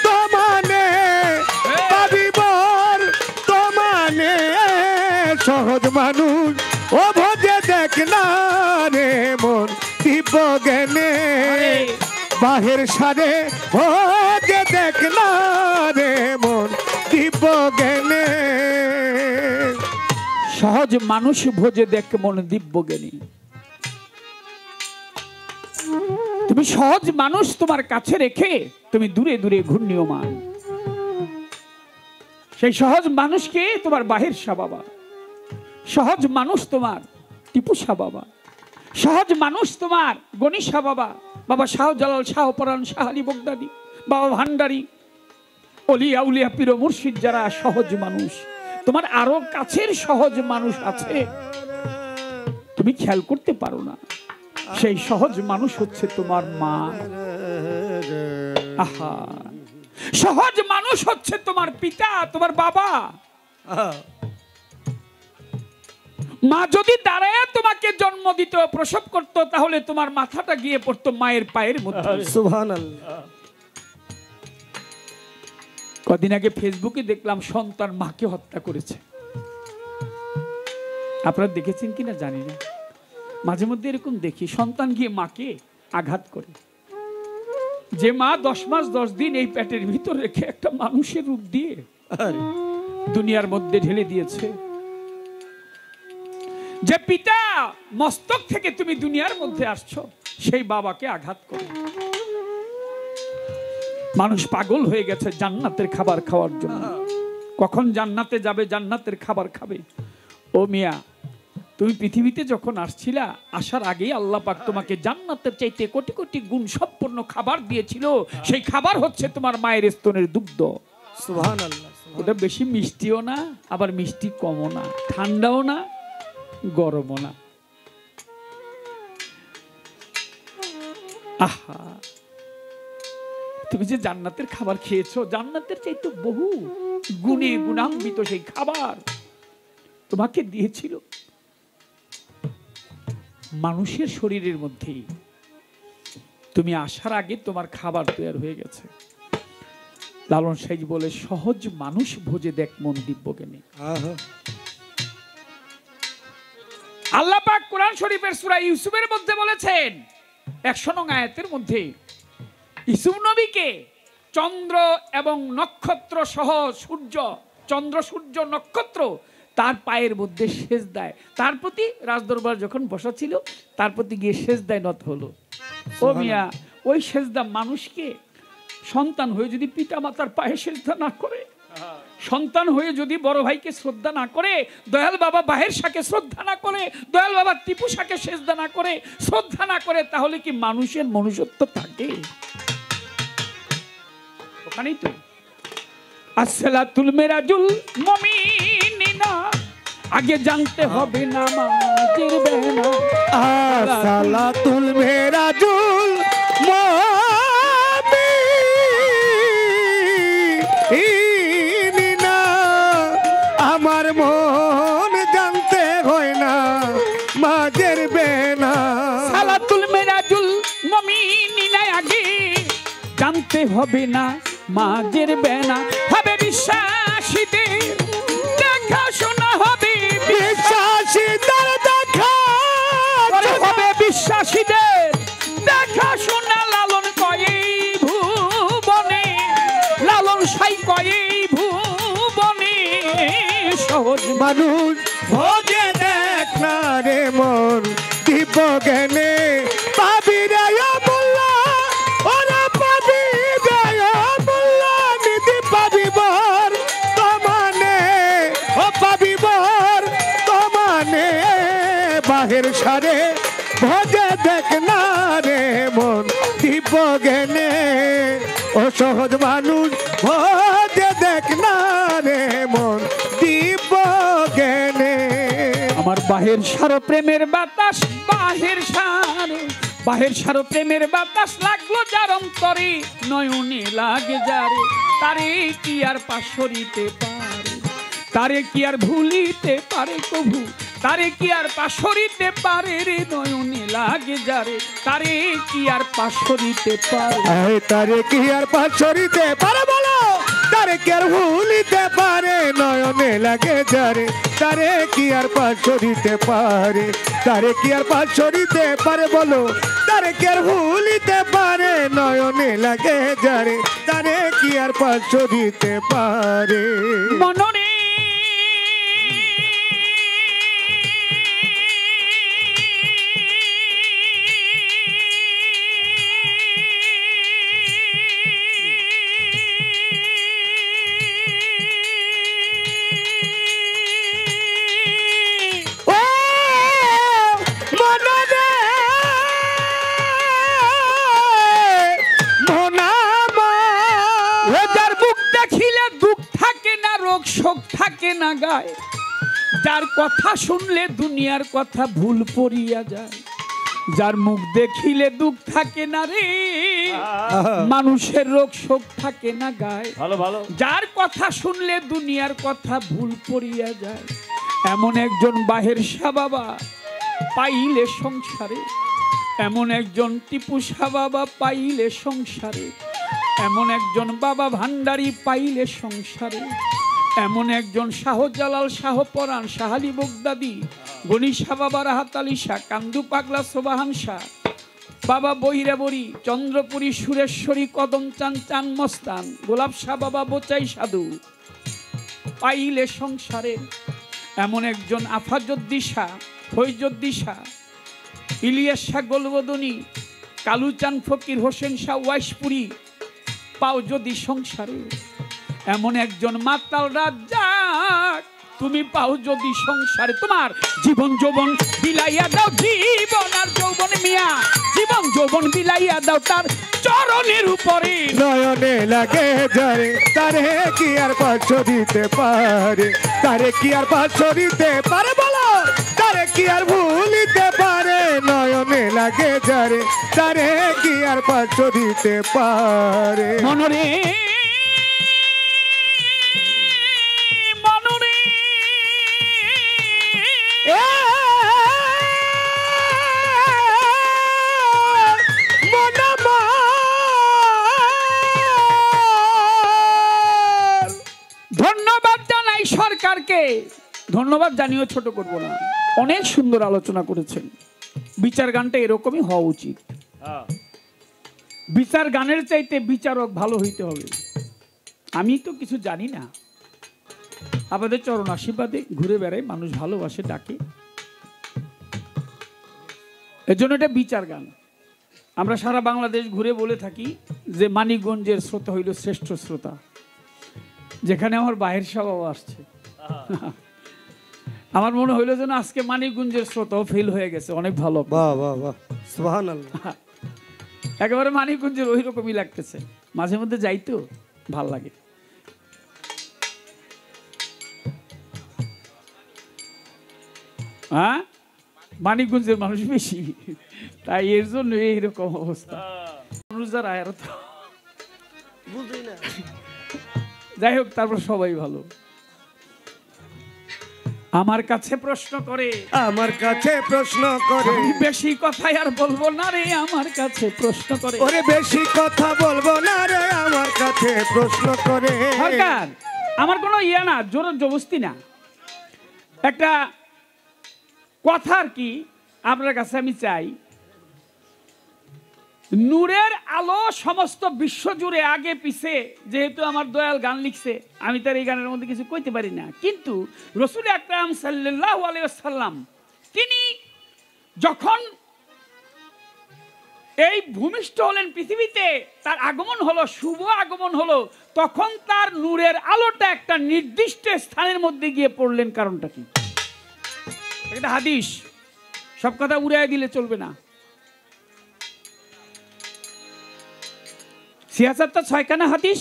তোমানে পাবি বর তোমানে সহজ মানুষ ও ভোজে দেখ না রে মন দিব্য জ্ঞানে বাহের সারে ভোজে দেখ না রে মন দিব্য জ্ঞানে সহজ মানুষ ভোজে দেখ মন দিব্য জ্ঞানী তুমি সহজ মানুষ তোমার কাছে রেখে তুমি দূরে দূরে ঘূর্ণীয়মান সেই সহজ মানুষকে তোমার বাহির শাহ বাবা সহজ মানুষ তোমার টিপু শাহ বাবা সহজ মানুষ তোমার গণি শাহ বাবা বাবা শাহজালাল শাহপরাণ শাহ আলী বগদাদি বাবা ভান্ডারী অলিয়া উলিয়া পীর মুর্শিদ যারা সহজ মানুষ তোমার আরো কাছের সহজ মানুষ আছে তুমি খেয়াল করতে পারো না সেই সহজ মানুষ হচ্ছে তোমার মা আহা সহজ মানুষ হচ্ছে তোমার পিতা তোমার বাবা মা যদি দাঁড়ায় তোমাকে জন্ম দিত প্রসব করত তাহলে তোমার মাথাটা গিয়ে পড়তো মায়ের পায়ের মধ্যে সুবহানাল্লাহ কদিন আগে ফেসবুকে দেখলাম সন্তান মাকে হত্যা করেছে আপনারা দেখেছেন কিনা জানি না মাঝে মধ্যে এরকম দেখি সন্তান গিয়ে মাকে আঘাত করে যে মা 10 মাস 10 দিন এই পেটের ভিতর রেখে একটা মানুষের রূপ দিয়ে দুনিয়ার মধ্যে ঢেলে দিয়েছে যে পিতা মস্তক থেকে তুমি দুনিয়ার মধ্যে আসছো সেই বাবাকে আঘাত করে মানুষ পাগল হয়ে গেছে জান্নাতের খাবার খাওয়ার জন্য কখন জান্নাতে যাবে জান্নাতের খাবার খাবে ও মিয়া তুমি পৃথিবীতে যখন আসছিলা আসার আগেই আল্লাহ পাক তোমাকে জান্নাতের চাইতে কোটি কোটি গুণ সম্পন্ন খাবার দিয়েছিল সেই খাবার হচ্ছে তোমার মায়ের স্তনের দুগ্ধ সুবহানাল্লাহ ওটা বেশি মিষ্টিও না আবার মিষ্টি কমও না ঠান্ডাও না গরমও না আহা তুমি যে জান্নাতের খাবার খেয়েছো জান্নাতের চাইতে বহু গুণে গুণান্বিত সেই খাবার তোমাকে দিয়েছিল মানুষের শরীরের মধ্যেই তুমি আসার আগে তোমার খাবার তৈরি হয়ে গেছে লালন সাইজ বলে সহজ মানুষ ভোজে দেখ মন দিব্য জ্ঞানী আল্লাহ পাক কোরআন শরীফের সূরা ইউসুফের মধ্যে বলেছেন 100 নং আয়াতের মধ্যে ইউসুফ নবীকে চন্দ্র এবং নক্ষত্র সহ সূর্য চন্দ্র সূর্য নক্ষত্র তার পায়ের মধ্যে সেজদায় তার প্রতি রাজদরবার যখন বসা ছিল তার প্রতি গিয়ে সেজদায় নত হলো ও মিয়া ওই সেজদা মানুষকে সন্তান হয়ে যদি পিতা মাতার পায়ে সেজদা না করে সন্তান হয়ে যদি বড় ভাইকে শ্রদ্ধা না করে দয়াল বাবা বাহের শাকে শ্রদ্ধা না করে দয়াল বাবা টিপু শাকে সেজদা না করে শ্রদ্ধা না করে তাহলে কি মানুষের মনুষ্যত্ব থাকে ওখানেই তো আসসালাতুল মিরাজুল মুমিনিনা আগে জানতে হবে নামাজের বেলা আসসালাতুল মিরাজুল মুমিনিনা আমার মন জানতে হয় না মাঝের বেলা সালাতুল মিরাজ মমিনিনা আগে জানতে হবে না মাঝের বেনা হবে বিশ্বাসীদের দেখাশোনা হবে বিশ্বাসীদের দেখা হবে বিশ্বাসীদের দেখাশোনা লালন কয়ে ভুবনে লালন সাই কয়ে ভুবনে সহজ মানুষ ভোজে দেখ না রে মন দিব্য জ্ঞানে পাবি রে মোল্লা ওরা পাবি রে মোল্লা নিধি পাবি বর তমানে ও পাবি বর তমানে বাহির সারে ভোজে দেখ না রে মন দিব্য জ্ঞানে ও সহজ মানুষ ভোজে দেখ না রে মন দিব্য জ্ঞানে আমার বাহের সারো প্রেমের বাতাস বাহের সারো প্রেমের বাতাস লাগলো যার অন্তরে নয়নে লাগে যারে তারে কি আর পাশরিতে পারে তারে কি আর ভুলিতে পারে কভু তারে কি আর পাশরিতে পারে রে নয়নে লাগে যারে তারে কি আর পাশরিতে পারে তারে কি আর পাশরিতে পারে বলো তারে কি আর ভুলিতে পারে নয়নে লাগে যারে তারে কি আর পাশরিতে পারে তারে কি আর পাশরিতে পারে বলো তারে কি আর ভুলিতে পারে নয়নে লাগে যারে তারে কি আর পাশরিতে পারে মনরে শোক থাকে না গায় যার কথা শুনলে দুনিয়ার কথা ভুল পড়িয়া যায় যার মুখ দেখিলে দুঃখ থাকে না রে মানুষের রোগ শোক থাকে না গায় ভালো ভালো যার কথা শুনলে দুনিয়ার কথা ভুল পড়িয়া যায় এমন একজন বাহের শাহ বাবা পাইলে সংসারে এমন একজন টিপু শাহ বাবা পাইলে সংসারে এমন একজন বাবা ভান্ডারী পাইলে সংসারে এমন একজন শাহজালাল শাহ পরাণ শাহালি বগদাদি গণি শাহ বাবা রাহাত আলী শাহ কান্দু পাগলা সোবাহান শাহ বাবা বৈরাবরী চন্দ্রপুরী সুরেশ্বরী কদম চান চান মস্তান গোলাপ শাহ বাবা বোচাই সাধু পাইলে সংসারে এমন একজন আফাজুদ্দি শাহ ফৈজুদ্দি শাহ ইলিয়াস শাহ গোলবদনী কালুচান ফকির হোসেন শাহ ওয়াইশপুরী পাও যদি সংসারে এমন একজন মাতাল রাজ্জাক তুমি পাও যদি সংসারে তোমার জীবন যৌবন বিলাইয়া দাও জীবন আর যৌবন মিয়া জীবন যৌবন বিলাইয়া দাও তার চরণের উপরে নয়নে লাগে যারে তারে কি আর পাঁচশো দিতে পারে তারে কি আর পাঁচশো দিতে পারে বলো তারে কি আর ভুলিতে পারে নয়নে লাগে যারে তারে কি আর পাঁচশো দিতে পারে মনরে ধন্যবাদ জানাই সরকারকে ধন্যবাদ জানিও ছোট করব না অনেক সুন্দর আলোচনা করেছেন বিচার গানটা এরকমই হওয়া উচিত বিচার গানের চাইতে বিচারক ভালো হইতে হবে আমি তো কিছু জানি না আমাদের চরণ আশীর্বাদে ঘুরে বেড়ায় মানুষ ভালোবাসে ডাকে এর জন্য এটা বিচার গান আমরা সারা বাংলাদেশ ঘুরে বলে থাকি যে মানিকগঞ্জের শ্রোতা হইল শ্রেষ্ঠ শ্রোতা যেখানে আমার বাহির সবাব আসছে আমার মনে হইল যেন আজকে মানিকগঞ্জের শ্রোতাও ফেল হয়ে গেছে অনেক ভালো বাহ বাহ বাহ সুবহানাল্লাহ একেবারে মানিকগঞ্জের ওই রকমই লাগতেছে মাঝে মধ্যে যাইতো ভাল লাগে হ্যাঁ মানিকগঞ্জের মানুষ বেশি তাই এর জন্য এইরকম অবস্থা মানুষ যারা আর তো বুঝি না যাই হোক তারপর সবাই ভালো আমার কাছে প্রশ্ন করে, আমার কাছে প্রশ্ন করে, আমি বেশি কথাই আর বলবো না রে, আমার কাছে প্রশ্ন করে। ওরে বেশি কথা বলবো না রে, আমার কাছে প্রশ্ন করে। সরকার আমার কোনো ইয়ে না, জোর জবস্তি না, একটা কথা আর কি আপনার কাছে আমি চাই। নূরের আলো সমস্ত বিশ্ব জুড়ে আগে পিছে, যেহেতু আমার দয়াল গান লিখছে, আমি তার এই গানের মধ্যে কিছু কইতে পারি না, কিন্তু রসুল আকরাম সাল্লাল্লাহু আলাইহি ওয়াসাল্লাম তিনি যখন এই ভূমিষ্ঠ হলেন পৃথিবীতে, তার আগমন হলো, শুভ আগমন হলো, তখন তার নূরের আলোটা একটা নির্দিষ্ট স্থানের মধ্যে গিয়ে পড়লেন। কারণটা কি? একটা হাদিস, সব কথা উড়াই দিলে চলবে না। সিয়াসাতটা 6খানা হাদিস,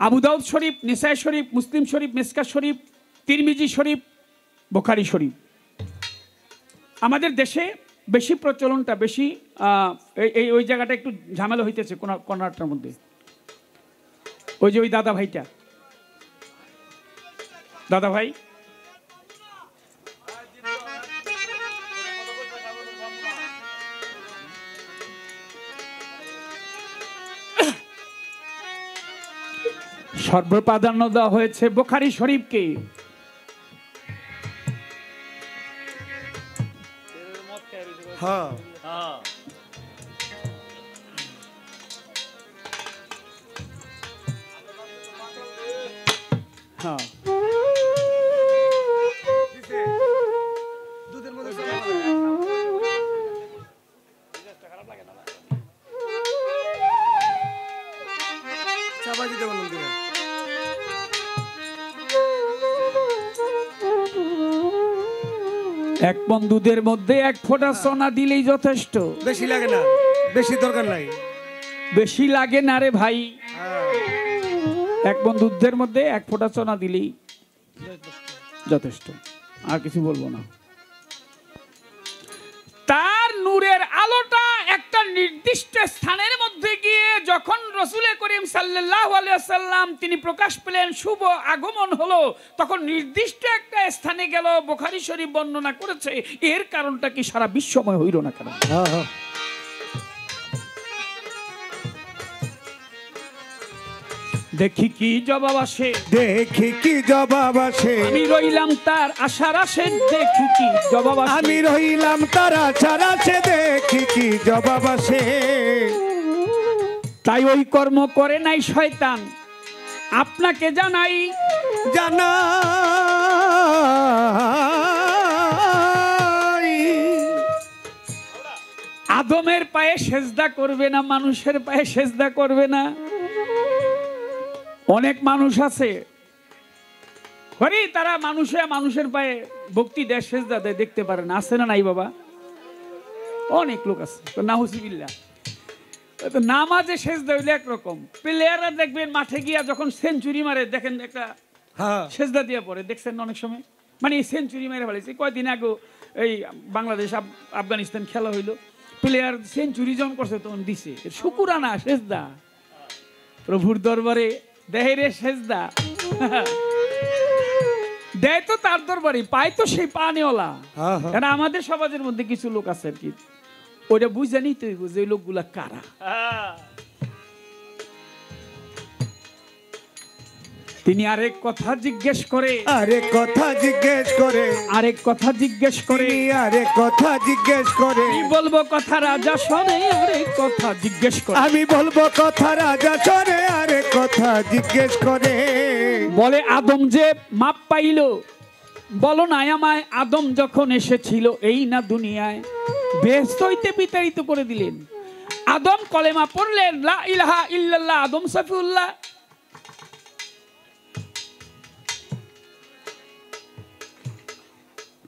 আবু দাউদ শরীফ, নিসাই শরীফ, মুসলিম শরীফ, মিসকাত শরীফ, তিরমিজি শরীফ, বুখারী শরীফ। আমাদের দেশে বেশি প্রচলনটা বেশি, ওই জায়গাটা একটু ঝামেলা হইতেছে কর্নারটার মধ্যে। ওই যে ওই দাদা ভাই সর্বপ্রাধান্য দেওয়া হয়েছে বুখারী শরীফকে। হ্যাঁ হ্যাঁ, দুধের মধ্যে চাপা দিতে বললাম দিবে। এক মণ দুধের মধ্যে এক ফোঁটা সোনা দিলেই যথেষ্ট। বেশি লাগে না, বেশি দরকার নাই। বেশি লাগে না রে ভাই, হ্যাঁ। এক মণ দুধের মধ্যে এক ফোঁটা সোনা দিলেই যথেষ্ট, আর কিছু বলবো না। তার নূরের আলোটা একটা নির্দিষ্ট স্থানের মধ্যে গিয়ে যখন রসুল করিম সাল্লাল্লাহু আলাইহি ওয়াসাল্লাম তিনি প্রকাশ পেলেন, শুভ আগমন হলো, তখন নির্দিষ্ট একটা স্থানে গেল। বুখারী শরীফ বর্ণনা করেছে, এর কারণটা কি সারা বিশ্বময় হইল না কেন? দেখি কি জবাব আসে, দেখি কি জবাব আসে, আমি রইলাম তার আশার আসে, দেখি কি জবাব আসে, আমি রইলাম তার আশার আসে, দেখি কি জবাব আসে। তাই ওই কর্ম করে নাই শয়তান, আপনাকে জানাই আদমের পায়ে সেজদা করবে না, মানুষের পায়ে সেজদা করবে না। অনেক মানুষ আছে তারা মানুষের পায়ে ভক্তি দেয়, সেজদা দেয়, দেখতে পারে না। আছে না নাই বাবা? অনেক লোক আছে। নাউজুবিল্লাহ। নামাজে সেজদা হইলে একরকম, প্লেয়াররা দেখবেন মাঠে গিয়া যখন সেঞ্চুরি মারে, দেখেন একটা সেজদা দিয়ে পড়ে, দেখছেন অনেক সময়, মানে সেঞ্চুরি মেরে ফেলেছে। কয়দিন আগে এই বাংলাদেশ আফগানিস্তান খেলা হইলো, প্লেয়ার সেঞ্চুরি যখন করছে তখন দিছে শুকুরানা সেজদা, প্রভুর দরবারে দেয় রে সেজদা। দেয় তো তার দরবারে, পায় তো সেই পানেওয়ালা। আমাদের সমাজের মধ্যে কিছু লোক আছে আর কি, ওইটা বুঝে নিতে হইব যে লোকগুলা কারা। তিনি আরেক কথা জিজ্ঞেস করে, আরেক কথা জিজ্ঞেস করে, আরেক কথা জিজ্ঞেস করে, আরেক কথা জিজ্ঞেস করে, আমি বলবো কথা রাজা শোনে, আরেক কথা জিজ্ঞেস করে, আমি বলবো কথা রাজা শোনে, আরেক কথা জিজ্ঞেস করে। বলে আদম যে মাপ পাইল, বলো না আমায়, আদম যখন এসেছিল এই না দুনিয়ায়, বেহেশত হইতে বিতাড়িত করে দিলেন। আদম কলেমা পড়লেন, লা ইলাহা ইল্লাল্লাহ, আদম সফিউল্লাহ।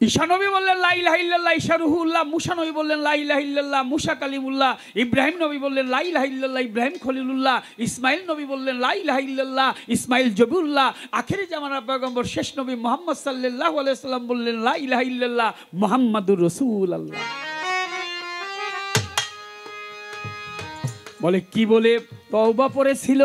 ঈসা নবী বললেন লা ইলাহা ইল্লাল্লাহ, ঈসা রুহুল্লাহ। মুসা নবী বললেন লা ইলাহা ইল্লাল্লাহ, মুসা কালিমুল্লাহ। ইব্রাহিম নবী বললেন লা ইলাহা ইল্লাল্লাহ, ইব্রাহিম খলিলুল্লাহ। ইসমাইল নবী বললেন লা ইলাহা ইল্লাল্লাহ, ইসমাইল জবিউল্লাহ। আখিরি জামানার পয়গম্বর শেষ নবী মুহাম্মদ সাল্লাল্লাহু আলাইহি ওয়াসাল্লাম বললেন লা ইলাহা ইল্লাল্লাহ, মুহাম্মাদুর রাসূলুল্লাহ। বলে কি বলে তওবা পড়েছিল,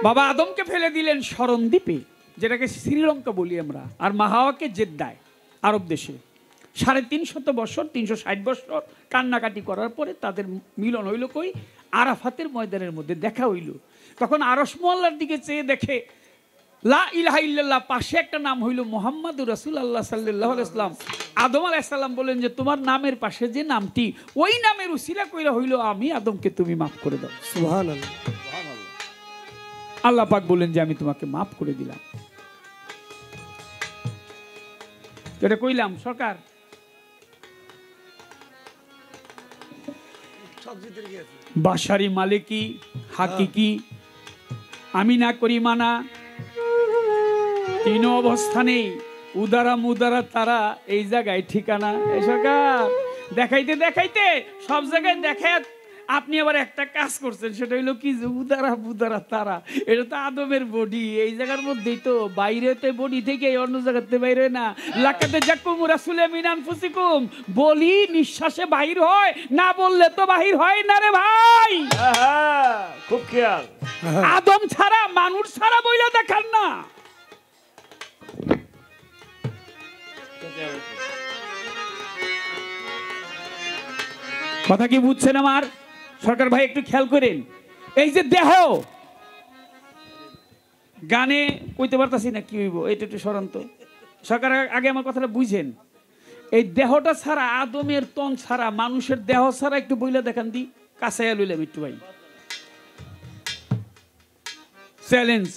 বাবা আদমকে ফেলে দিলেন শরণ দ্বীপে, যেটাকে শ্রীলঙ্কা বলি আমরা, আর মা হাওয়াকে জেদ্দায় আরব দেশে। 350 বছর, 360 বছর কান্নাকাটি করার পরে তাদের মিলন হইল কই? আরাফাতের ময়দানের মধ্যে দেখা হইল। তখন আরশ মোয়াল্লার দিকে চেয়ে দেখে লা ইলাহা ইল্লাল্লাহ, পাশে একটা নাম হইল মুহাম্মাদুর রাসূলুল্লাহ সাল্লাল্লাহু আলাইহি ওয়াসাল্লাম। আদম আলাইহিস সালাম বলেন যে তোমার নামের পাশে যে নামটি, ওই নামের উসিলা কইরা হইল আমি আদমকে তুমি মাফ করে দাও। সুবহানাল্লাহ। আল্লাহ পাক বলেন যে আমি তোমাকে মাফ করে দিলাম। এটা কইলাম সরকার সব জিতে গেছে। বাশারি মালিকি হাকিকি আমি না করি মানা, তিন অবস্থানে উদারা মুদারা তারা এই জায়গায় ঠিকানা। এই সরকার দেখাইতে দেখাইতে সব জায়গায় দেখায় আপনি আবার একটা কাজ করছেন, সেটা হইলো কি যে উদারা মুদারা তারা, এটা তো আদমের বডি, এই জায়গার মধ্যেই তো, বাইরেতে বডি থেকে অন্য জায়গাতে বাইরে না। লাকাতে জাকুম রাসূলে মিন আনফুসিকুম, বলি নিঃশ্বাসে বাহির হয়, না বললে তো বাহির হয় না রে ভাই। খুব খেয়াল। আদম ছাড়া মানুষ ছাড়া বইলা দেখান না। কথা কি বুঝছেন আমার সরকার ভাই? একটু খেয়াল করেন, এই যে দেহ, গানে কইতে পারতাছি না কি হইব, এটা একটু সরান্ত সরকার, আগে আমার কথাটা বুঝেন। এই দেহটা ছাড়া, আদমের তন ছাড়া, মানুষের দেহ ছাড়া একটু বইলা দেখান দি, কাছে লইলাম একটু ভাই, চ্যালেঞ্জ।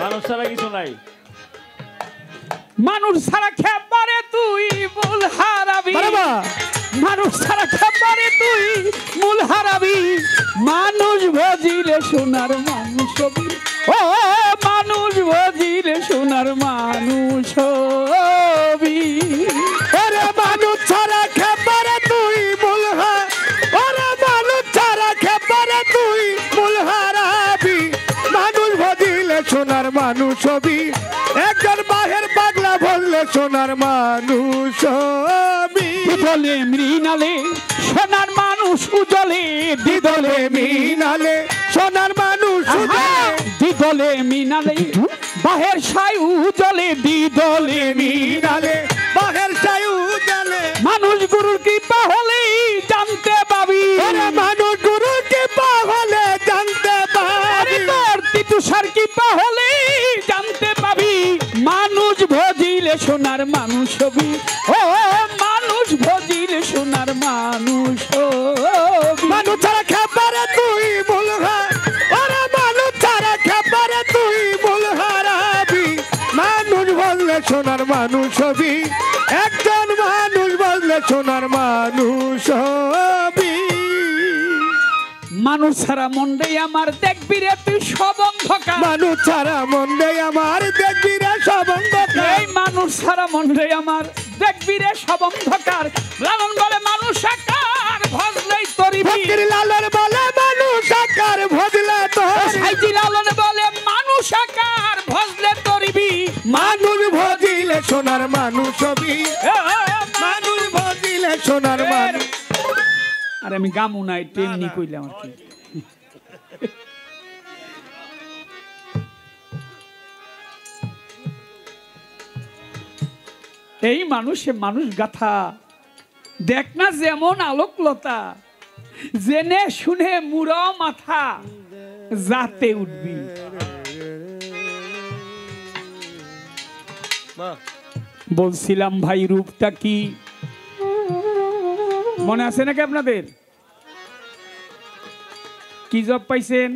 মানুষ ছাড়া কিছু নাই। মানুষ ছাড়া খেপারে তুই মূল হারাবি, মানুষ ছাড়া খেপারে তুই মূল হারাবি, মানুষ ভজিলে সোনার মানুষ হবি, ও মানুষ ভজিলে সোনার মানুষ হবি। ওরে মানুষ ছাড়া খেপারে তুই মূল ওরে মানুষ ছাড়া খেপারে তুই মূল হারাবি, মানুষ ভজিলে সোনার মানুষ হবি, একজন বাহের পাগলা বললে সোনার মানুষ হবি। দিদলে মৃণালে সোনার মানুষ উজলে, দিদলে মিনালে সোনার মানুষ উজলে, দিদলে মিনালে বাহের সাই উজলে, দিদলে মিনালে বাহের সাই উজলে, মানুষ গুরুর কৃপা হলে জানতে পাবি, ওরে মানুষ গুরুর কৃপা হলে জানতে পাবি, তোর তিতুষার কৃপা হলে জানতে পাবি, মানুষ ভজিলে সোনার মানুষ হবি, ও মানুষ ভজিলে সোনার মানুষ হবি। মানুষ ছাড়া খেপারে তুই মূল ওরে মানুষ ছাড়া খেপারে তুই মূল হারাবি, মানুষ বললে সোনার মানুষ হবি, একজন মানুষ বললে সোনার মানুষ হবি। মানুষ ছাড়া মন্ডে আমার দেখবি রে তুই সব অন্ধকার, মানুষ ছাড়া মন্দে আমার দেখবি রে সব অন্ধকার, এই মানুষ ছাড়া মন্ডে আমার দেখবি রে সব অন্ধকার। লালন বলে মানুষ আকার ভজলেই তরিবি, ফকির লালন বলে মানুষ আকার ভজলে তোর, সাইজি লালন বলে মানুষ আকার ভজলে তরিবি, মানুষ ভজিলে সোনার মানুষ হবি, মানুষ ভজিলে সোনার মানুষ। আর আমি গামু নাই তেমনি কইলাম আর কি। এই মানুষে মানুষ গাথা, দেখ না যেমন আলোকলতা, জেনে শুনে মুড়া মাথা যাতে উঠবি। বলছিলাম ভাই রূপটা কি মনে আছে নাকি আপনাদের? কি জব পাইছেন?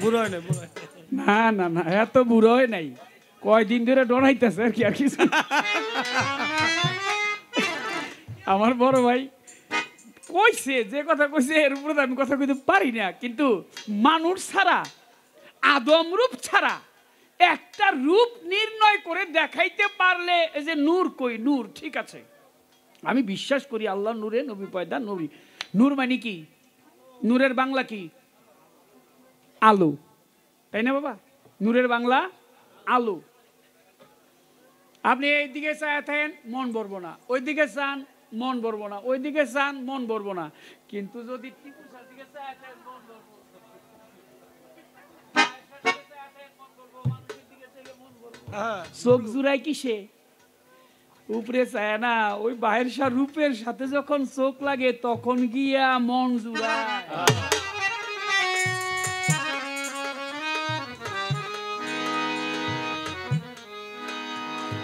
বুড়ো হয় না, বুড়ো হয় না। না না না, এত বুড়ো হয় নাই, কয়দিন ধরে ডরাইতেছে আর কি, আর কিছু। আমার বড় ভাই কইছে, যে কথা কইছে এর উপরে আমি কথা কইতে পারি না, কিন্তু মানুষ ছাড়া, আদম রূপ ছাড়া একটা রূপ নির্ণয় করে দেখাইতে পারলে, এই যে নূর কই, নূর ঠিক আছে, আমি বিশ্বাস করি আল্লাহ নূরে নবী পয়দা নবী, নূর মানে কি? নূরের বাংলা কি? আলো, তাই না বাবা? নূরের বাংলা আলো। আপনি এইদিকে চাইতেন মন ভরবো না, ওইদিকে চান মন ভরবো না, ওইদিকে চান মন ভরবো না, কিন্তু যদি চোখ জুড়াই কিসে? উপরে চায় না, ওই বাহির রূপের সাথে যখন চোখ লাগে তখন গিয়া মন জুড়ায়।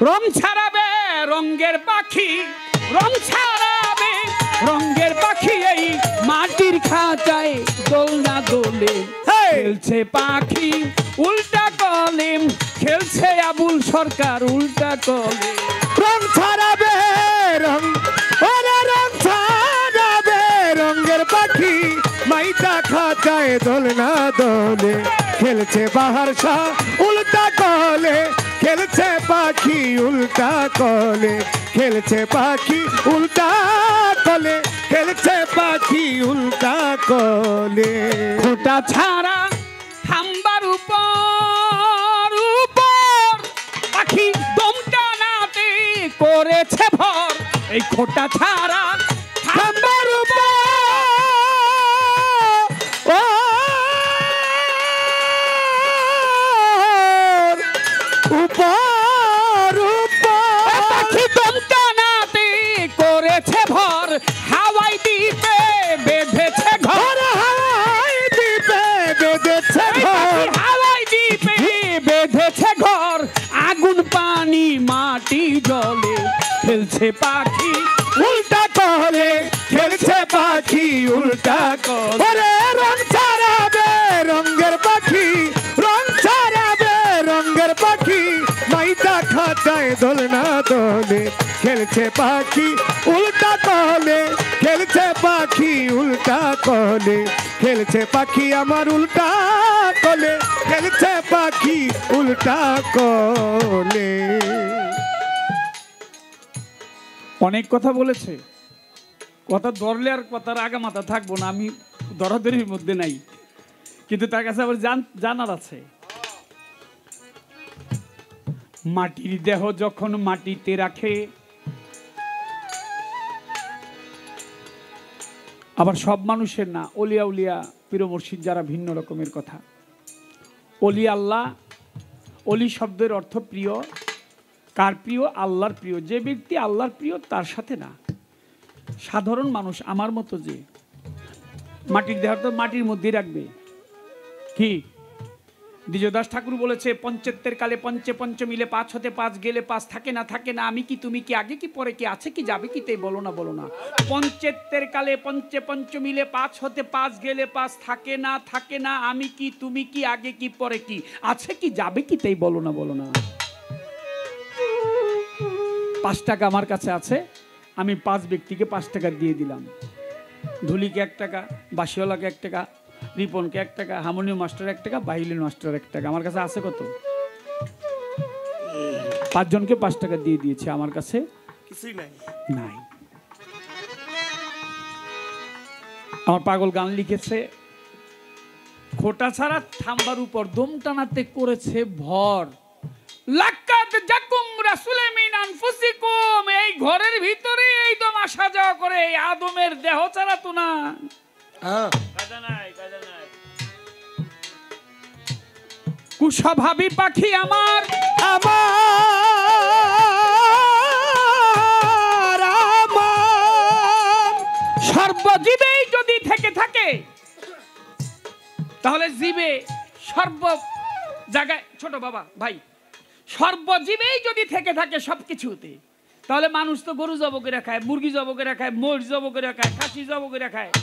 রং ছাড়াবে রঙের পাখি, রং ছাড়াবে রঙের পাখি, এই মাটির খাঁচায় দোলনা দোলে খেলছে পাখি উল্টা কলে, খেলছে আবুল সরকার উল্টা কলে। রং ছাড়াবে রং, ওরে রং ছাড়াবে রঙের পাখি, মাইটা খাঁচায় দোলনা দোলে খেলছে বাহার শাহ উল্টা কলে, খেলছে পাখি উল্টা কলে, খেলছে পাখি উল্টা কলে, খেলছে পাখি উল্টা কলে। খোটা ছাড়া খাম্বার উপর উপর পাখি দমটা নাতে করেছে ভর, এই খোটা ছাড়া খাম্বার উপর উপর পাখি দমটা নাতে করেছে ভর, হাওয়াই দ্বীপে বেঁধেছে ঘর, হাওয়াই দ্বীপে বেঁধেছে ঘর, হাওয়াই দ্বীপে বেঁধেছে ঘর, আগুন পানি মাটি জলে খেলছে পাখি উল্টা কলে, খেলছে পাখি উল্টা কলে। রং ছাড়াবে রঙের পাখি, রং ছাড়াবে রঙের পাখি, মাইটা খাঁচায় দোলনা দোলে খেলছে পাখি উল্টা কলে, খেলছে পাখি উল্টা কলে, খেলছে পাখি আমার উল্টা কলে, খেলছে পাখি উল্টা কলে। অনেক কথা বলেছে, কথা ধরলে আর কথার আগা মাথা থাকবো না, আমি দরাদরির মধ্যে নাই, কিন্তু তার কাছে আবার জানার আছে। মাটির দেহ যখন মাটিতে রাখে, আবার সব মানুষের না, অলিয়া উলিয়া পীর মুর্শিদ যারা ভিন্ন রকমের কথা। অলি আল্লাহ, অলি শব্দের অর্থ প্রিয়। কার প্রিয়? আল্লাহর প্রিয়। যে ব্যক্তি আল্লাহর প্রিয় তার সাথে না, সাধারণ মানুষ আমার মতো যে মাটির দেহ তো মাটির মধ্যে রাখবে কি? দ্বিজদাস ঠাকুর বলেছে, পঞ্চেত্বের কালে পঞ্চে পঞ্চ মিলে পাঁচ হতে পাঁচ গেলে পাঁচ, থাকে না থাকে না, আমি কি তুমি কি, আগে কি পরে কি, আছে কি যাবে কি, তাই বলো না বলো না। পঞ্চেত্বের কালে পঞ্চে পঞ্চ মিলে পাঁচ হতে পাঁচ গেলে পাঁচ, থাকে না থাকে না, আমি কি তুমি কি, আগে কি পরে কি, আছে কি যাবে কি, তাই বলো না বলো না। 5 টাকা আমার কাছে আছে, আমি 5 ব্যক্তিকে 5 টাকা দিয়ে দিলাম। ধুলিকে 1 টাকা, বাসিওয়ালাকে 1 টাকা, রিপনকে 1 টাকা, হারমোনিয়াম মাস্টার 1 টাকা, বাহিলিন মাস্টার 1 টাকা। আমার কাছে আছে কত? 5 জনকে 5 টাকা দিয়ে দিয়েছে, আমার কাছে কিছুই নাই নাই। আমার পাগল গান লিখেছে, খোটা ছাড়া থাম্বার উপর দম টানাতে করেছে ভর, লাকাদ জাকুম রাসূলে মিন আনফুসিকুম, এই ঘরের ভিতরে এই দম আসা যাওয়া করে, এই আদমের দেহ ছাড়া তো না। কাজা নাই, কাজা নাই। কুস্বভাবী পাখি আমার আমার আমার সর্বজীবেই যদি থেকে থাকে, তাহলে জীবে সর্ব জায়গায়, ছোট বাবা ভাই, সর্বজীবেই যদি থেকে থাকে সবকিছুতে, তাহলে মানুষ তো গরু জব করে খায়, মুরগি জব করে খায়, মোষ জব করে খায়, খাসি জব করে খায়।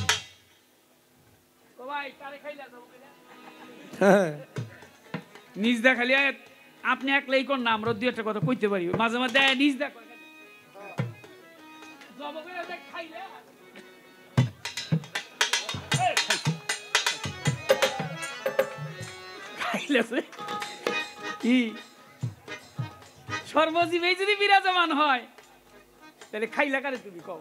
ভাই কারে খাইলা জব করে? নিজ দেখালি আপনি একলাই কোন না, আমরা 2-1 কথা কইতে পারি, মাঝে মাঝে নিজ দেখ জব করে খাইলা খাইলেছে কি? সর্বজীবেই যদি বিরাজমান হয়, তাহলে খাইলা কারে তুমি কও?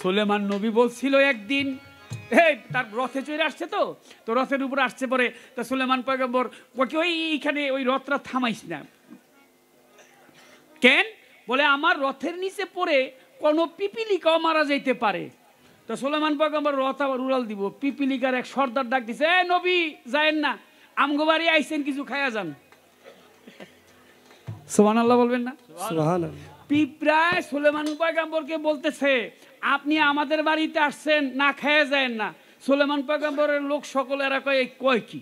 সুলেমান নবী বলছিল একদিন তার রথে চড়ে আসছে, তো রথের উপর আসছে পরে তা সুলেমান পয়গম্বর ওকে ওইখানে ওই রথটা থামাইস না কেন, বলে আমার রথের নিচে পড়ে কোনো পিপিলিকাও মারা যাইতে পারে। তো সুলেমান পয়গম্বর রথ আবার উড়াল দিব, পিপিলিকার এক সর্দার ডাক দিছে, এ নবী যায়েন না, আমগো বাড়ি আইছেন কিছু খায়া যান। সুবহানাল্লাহ বলবেন না? সুবহানাল্লাহ। পিঁপড়ায় সুলেমান পয়গম্বরকে বলতেছে আপনি আমাদের বাড়িতে আসছেন, না খেয়ে যায় না। সুলেমান পয়গম্বরের লোক সকল এরা কয় কি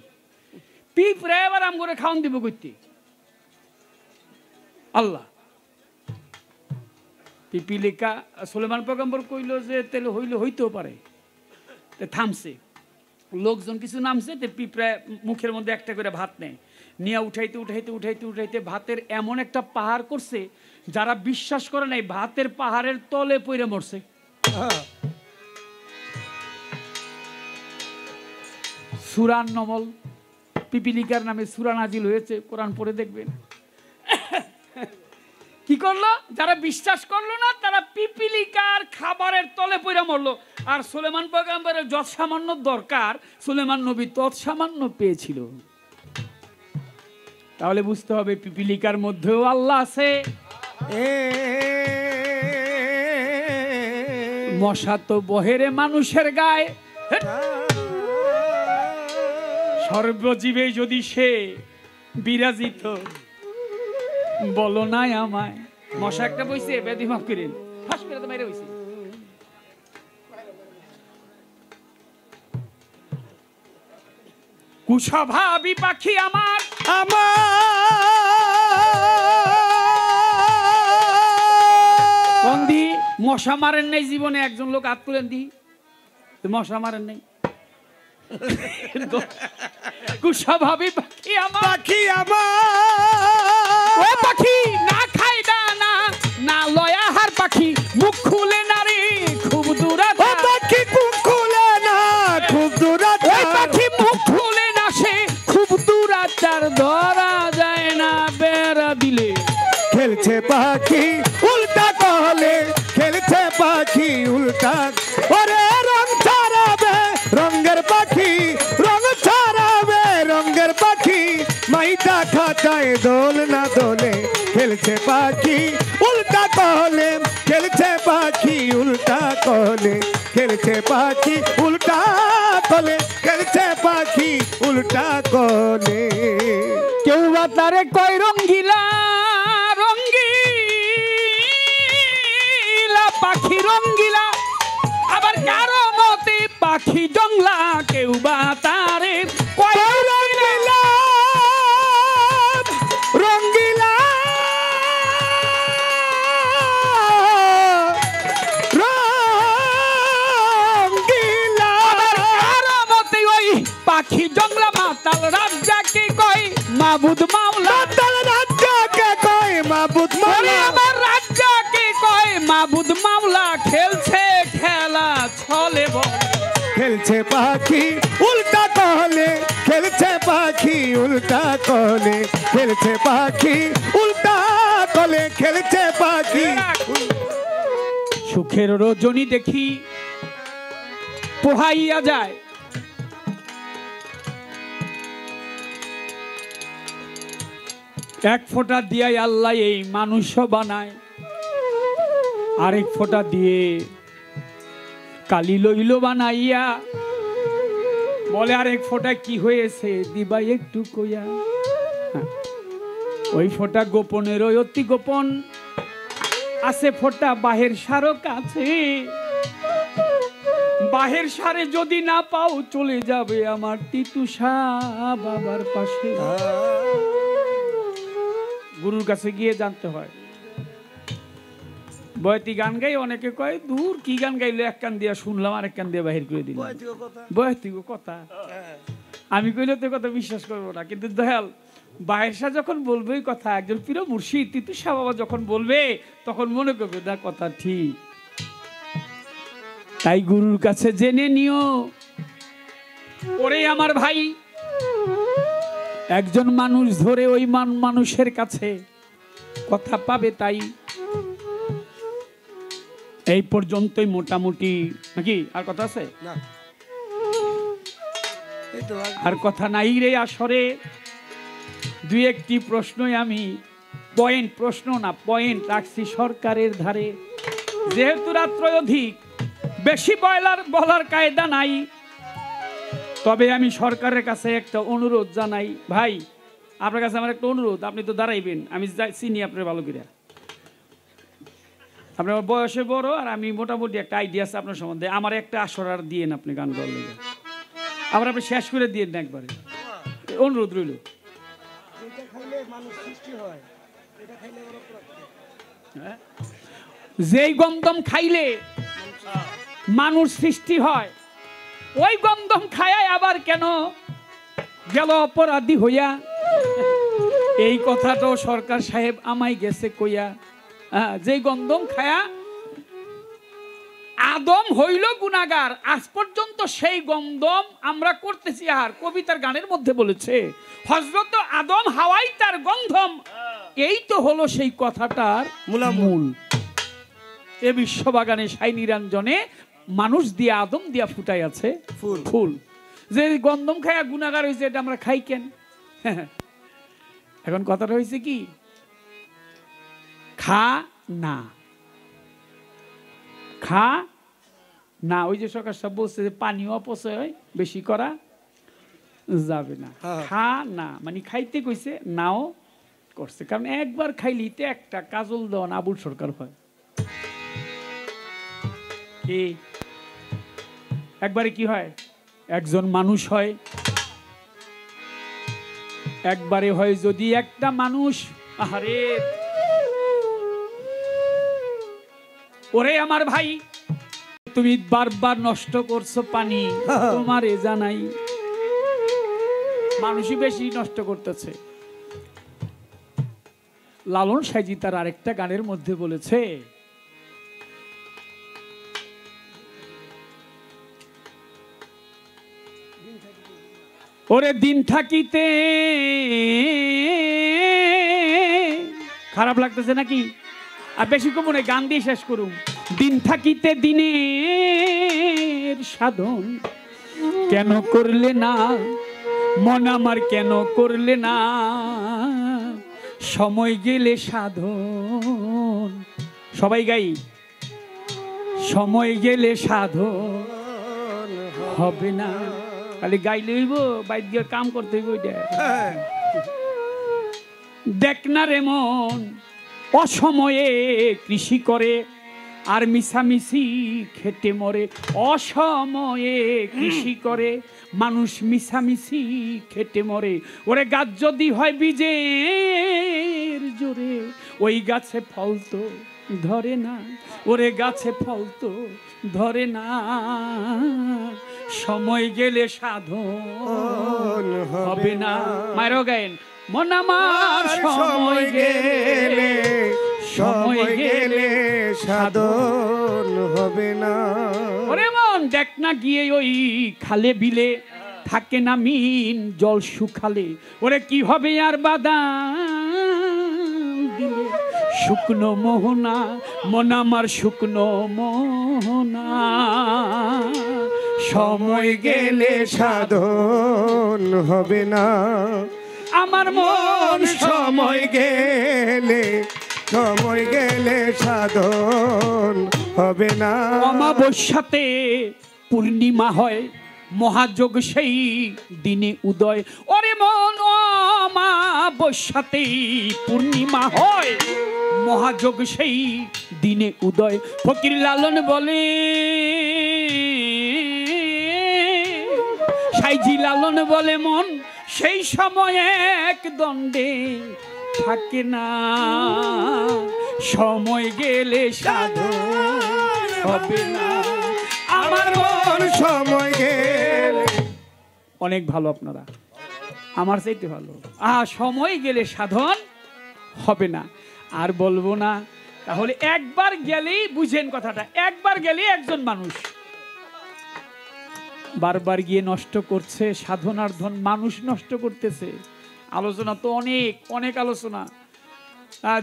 পিঁপড়ায় এবার আম করে খাওয়ান দিব করতে আল্লাহ। পিপিলিকা সুলেমান পয়গম্বর কইল যে তেলে হইতেও পারে, থামছে লোকজন কিছু নামছে, পিঁপড়ায় মুখের মধ্যে একটা করে ভাত নেয়, নিয়ে উঠাইতে ভাতের এমন একটা পাহাড় করছে যারা বিশ্বাস করে নাই ভাতের পাহাড়ের তলে পড়ে মরছে। সূরা নমল পিপিলিকার নামে সূরা নাজিল হয়েছে, কোরআন পড়ে দেখবেন। কি করলো? যারা বিশ্বাস করলো না তারা পিপিলিকার খাবারের তলে পড়ে মরলো। আর সুলেমান পয়গম্বরের যত সামান্য দরকার সুলেমান নবী তত সামান্য পেয়েছিল। তাহলে বুঝতে হবে পিপিলিকার মধ্যেও আল্লাহ আছে। মশা তো বহেরে মানুষের গায়ে, সর্বজীবে যদি সে বিরাজিত বলো নাই আমায়। মশা একটা বইছে বেদি মাফ করেন, ফাঁস করে তো মেরে বইছে। কুস্বভাবী পাখি আমার বন্দি মশা মারেন নাই জীবনে? একজন লোক হাত তুলেন দি, মশা মারেন নাই? কুস্বভাবী পাখি আমার ও পাখি না খাই দানা না লয়া হার পাখি মুখ খুলে না রে খুব দূরাত পাখি মুখ খুলে না খুব দূরাত পাখি মুখ খুলে না সে খুব দূরাত তার ধরা যায় না বেড়া দিলে। খেলছে পাখি উল্টা কহলে, খেলছে পাখি উল্টা, ওরে রং ছাড়াবে রঙের পাখি, রং ছাড়াবে রঙের পাখি, মাইটা খাতায় দোল না দোলে। খেলছে পাখি উল্টা কহলে, খেলছে পাখি উল্টা কহলে, খেলছে পাখি উল্টা কলে, খেলছে পাখি উল্টা কলে। কেউ বা তারে কয় রঙ্গিলা রঙ্গিলা পাখি রঙ্গিলা, আবার কারো মতে পাখি জংলা। কেউ বা তারে কয় রঙ্গিলা রঙ্গিলা রঙ্গিলা, আবার কারো মতে ওই পাখি জংলা। মাতাল রাজ্জাকে কয় মাবুদ মাওলা, মাতাল রাজ্জাকে কয় মাবুদ মাওলা, আমার রাজ্জাকে কয় মাবুদ মাওলা। খেলছে খেলা ছলে বলে, খেলছে পাখি উল্টা কহলে, খেলছে পাখি উল্টা কহলে, খেলছে পাখি উল্টা কলে, খেলছে পাখি। সুখের রজনী দেখি পোহাইয়া যায়, এক ফোঁটা দিয়াই আল্লাহ এই মানুষ বানায়, আরেক ফোঁটা দিয়ে কালি লইল বানাইয়া। বলে আরেক ফোঁটা কি হয়েছে দিবা একটু কইয়া। ওই ফোঁটা গোপনের ওই অতি গোপন আছে, ফোঁটা বাহের সারও কাছে। বাহের সারে যদি না পাও চলে যাবে আমার তিতুষা বাবার পাশে। গুরুর কাছে গিয়ে জানতে হয়। বয়তি গান গাই অনেকে কয় দূর কি গান গাইলো, এক কান দিয়া শুনলাম আর এক কান দিয়ে বাহির করে দিলাম। বয়তিক কথা আমি কইলে তো কথা বিশ্বাস করবো না, কিন্তু দয়াল বাহের সাহ যখন বলবে ওই কথা, একজন পীর মুর্শিদ তিতুষা বাবা যখন বলবে তখন মনে করবে না কথা ঠিক। তাই গুরুর কাছে জেনে নিও। ওরে আমার ভাই, একজন মানুষ ধরে ওই মানুষের কাছে কথা পাবে, তাই এই পর্যন্তই মোটামুটি, নাকি আর কথা আছে? না এই তো আর কথা নাই রে আসরে। দুই একটি প্রশ্নই আমি পয়েন্ট, প্রশ্ন না পয়েন্ট রাখছি সরকারের ধারে। যেহেতু রাত্র অধিক, বেশি বলার কায়দা নাই, তবে আমি সরকারের কাছে একটা অনুরোধ জানাই। ভাই, আপনার কাছে আমার একটা অনুরোধ, আপনি তো দাঁড়াইবেন, আমি চিনি আপনার ভালো করে, আপনার বয়সে বড়, আর আমি মোটামুটি একটা আইডিয়া আছে আপনার সম্বন্ধে। আমার একটা আসর আর দিয়েন আপনি গান গাওয়ার লেগে, আবার আপনি শেষ করে দিয়েন না একবারে, অনুরোধ রইল। এটা খাইলে মানুষ সৃষ্টি হয়, এটা খাইলে বড় অপরাধ। যেই গন্ধম খাইলে মানুষ সৃষ্টি হয়, ওই গন্ধম খায় আবার কেন গেল অপরাধী হইয়া? এই কথাটাও সরকার সাহেব আমায় গেছে কইয়া। যেই গন্ধম খায়া আদম হইল গুনাহগার, আজ পর্যন্ত সেই গন্ধম আমরা করতেছি। আর কবিতার গানের মধ্যে বলেছে হযরত আদম হাওয়াই তার গন্ধম, এই তো হলো সেই কথাটার মূল। এ বিশ্ববাগানে সাই নিরঞ্জনে মানুষ দিয়া আদম দিয়া ফুটাই আছে ফুল। যে গন্ধম খায়া গুনাহগার হয়েছে, এটা আমরা খাই কেন? এখন কথাটা হয়েছে কি, খা না, খা না। ওই যে সরকার সব বলছে যে পানীয় অপচয় বেশি করা যাবে না, খা না মানে খাইতে কইছে, নাও করছে। কারণ একবার খাইলিতে একটা কাজল দেওয়া আবুল সরকার হয়, কি একবারে কি হয়, একজন মানুষ হয়। একবারে হয় যদি একটা মানুষ। আরে ওরে আমার ভাই, তুমি বারবার নষ্ট করছো পানি, তোমার এ জানাই। মানুষই বেশি নষ্ট করতেছে। লালন সাইজি তার আরেকটা গানের মধ্যে বলেছে, ওরে দিন থাকিতে, খারাপ লাগতেছে নাকি? আর বেশি কম মনে গান দিয়ে শেষ করুন। দিন থাকিতে দিনের সাধন কেন করলে না, মন আমার কেন করলে না, সময় গেলে সাধন। সবাই গাই, সময় গেলে সাধন হবে না। খালি গাইলে হইব, বাইর দিয়ে কাম করতে হইব। দেখ না রে মন, অসময়ে কৃষি করে আর মিছামিছি খেটে মরে। অসময়ে কৃষি করে মানুষ মিছামিছি খেটে মরে। ওরে গাছ যদি হয় বীজের জোরে, ওই গাছে ফল তো ধরে না। ওরে গাছে ফল তো ধরে না, সময় গেলে সাধন হবে না। মায়েরও গায়েন, মন আমার সময় গেলে, সময় গেলে সাধন হবে না। ওরে মন দেখ না গিয়ে ওই খালে বিলে থাকে না মিন জল শুকালে। ওরে কি হবে আর বাদাম দিলে, শুকনো মোহনা মন আমার শুকনো মোহনা। সময় গেলে সাধন হবে না আমার মন, সময় গেলে, সময় গেলে সাধন হবে না। অমাবস্যাতে পূর্ণিমা হয়, মহাযোগ সেই দিনে উদয়। ওরে মন অমাবস্যাতে পূর্ণিমা হয়, মহাযোগ সেই দিনে উদয়। ফকির লালন বলে, সাইজি লালন বলে, মন সেই সময় এক দণ্ডে থাকে না, সময় গেলে সাধন হবে না। আমার মন সময় গেলে। অনেক ভালো, আপনারা আমার চাইতে ভালো। সময় গেলে সাধন হবে না। আর বলবো না, তাহলে একবার গেলেই বুঝেন কথাটা। একবার গেলেই একজন মানুষ বারবার গিয়ে নষ্ট করছে সাধনার ধন, মানুষ নষ্ট করতেছে। আলোচনা তো অনেক অনেক আলোচনা,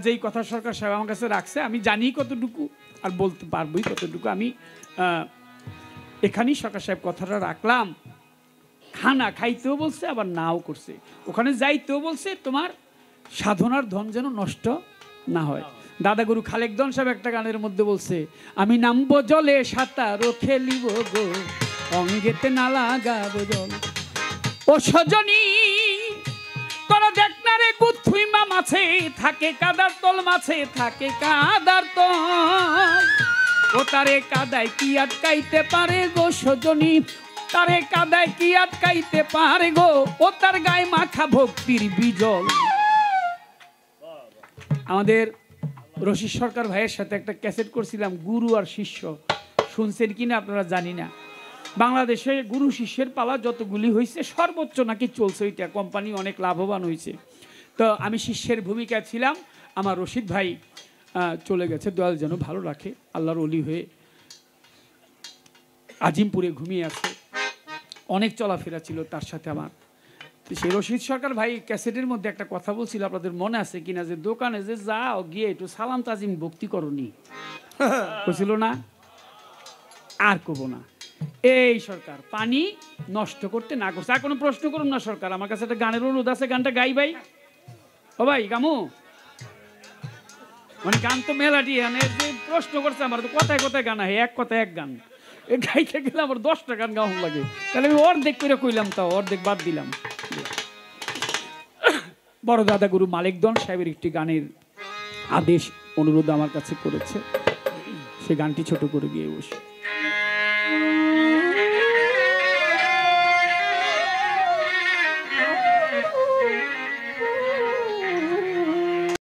যেই কথা সরকার সাহেব আমার কাছে রাখছে আমি জানি কতটুকু আর বলতে পারবোই কতটুকু। আমি এখানেই সরকার সাহেব কথাটা রাখলাম। খানা খাইতেও বলছে আবার নাও করছে, ওখানে যাইতেও বলছে তোমার সাধনার ধন যেন নষ্ট না হয়। দাদাগুরু খালেকদন সাহেব একটা গানের মধ্যে বলছে, আমি নামবো জলে সাঁতারও খেলিব গো, অঙ্গেতে না লাগাবো জল। ও সজনী তোর দেখ না রে গুথুই মা মাছে থাকে কাদার তল, মাছে থাকে কাদার তল। ও তারে কাদায় কি আটকাইতে পারে গো সজনী, তারে কাদায় কি আটকাইতে পারে গো, ও তার গায়ে মাখা ভক্তির বিজল। আমাদের রশিদ সরকার ভাইয়ের সাথে একটা ক্যাসেট করছিলাম, গুরু আর শিষ্য, শুনছেন কিনা আপনারা জানি না। বাংলাদেশে গুরু শিষ্যের পালা যতগুলি হয়েছে সর্বোচ্চ নাকি চলছে, ওইটা কোম্পানি অনেক লাভবান হয়েছে। তো আমি শিষ্যের ভূমিকায় ছিলাম। আমার রশিদ ভাই চলে গেছে, দয়াল যেন ভালো রাখে, আল্লাহর অলি হয়ে আজিমপুরে ঘুমিয়ে আছে। অনেক চলাফেরা ছিল তার সাথে আমার। সেই রশিদ সরকার ভাই ক্যাসেটের মধ্যে একটা কথা বলছিল, আপনাদের মনে আছে কিনা, যে দোকানে যে যাও গিয়ে একটু সালাম তাজিম ভক্তি করনি, বলছিল না? আর কব না। এই সরকার পানি নষ্ট করতে না করছে। আর কোনো প্রশ্ন করুন না সরকার, আমার কাছে একটা গানের অনুরোধ আছে, গানটা গাই ভাই। ও ভাই গামু, মানে গান তো মেলাটি এনে যে প্রশ্ন করছে আমার, তো কথায় কথায় গান হয়, এক কথায় এক গান গাইতে গেলে আমার 10টা গান গাওয়া লাগে, তাহলে আমি অর্ধেক করে কইলাম, তাও অর্ধেক বাদ দিলাম। বড় দাদা গুরু মালিকদন সাহেবের একটি গানের আদেশ অনুরোধ আমার কাছে করেছে, সে গানটি ছোট করে গিয়ে বসে।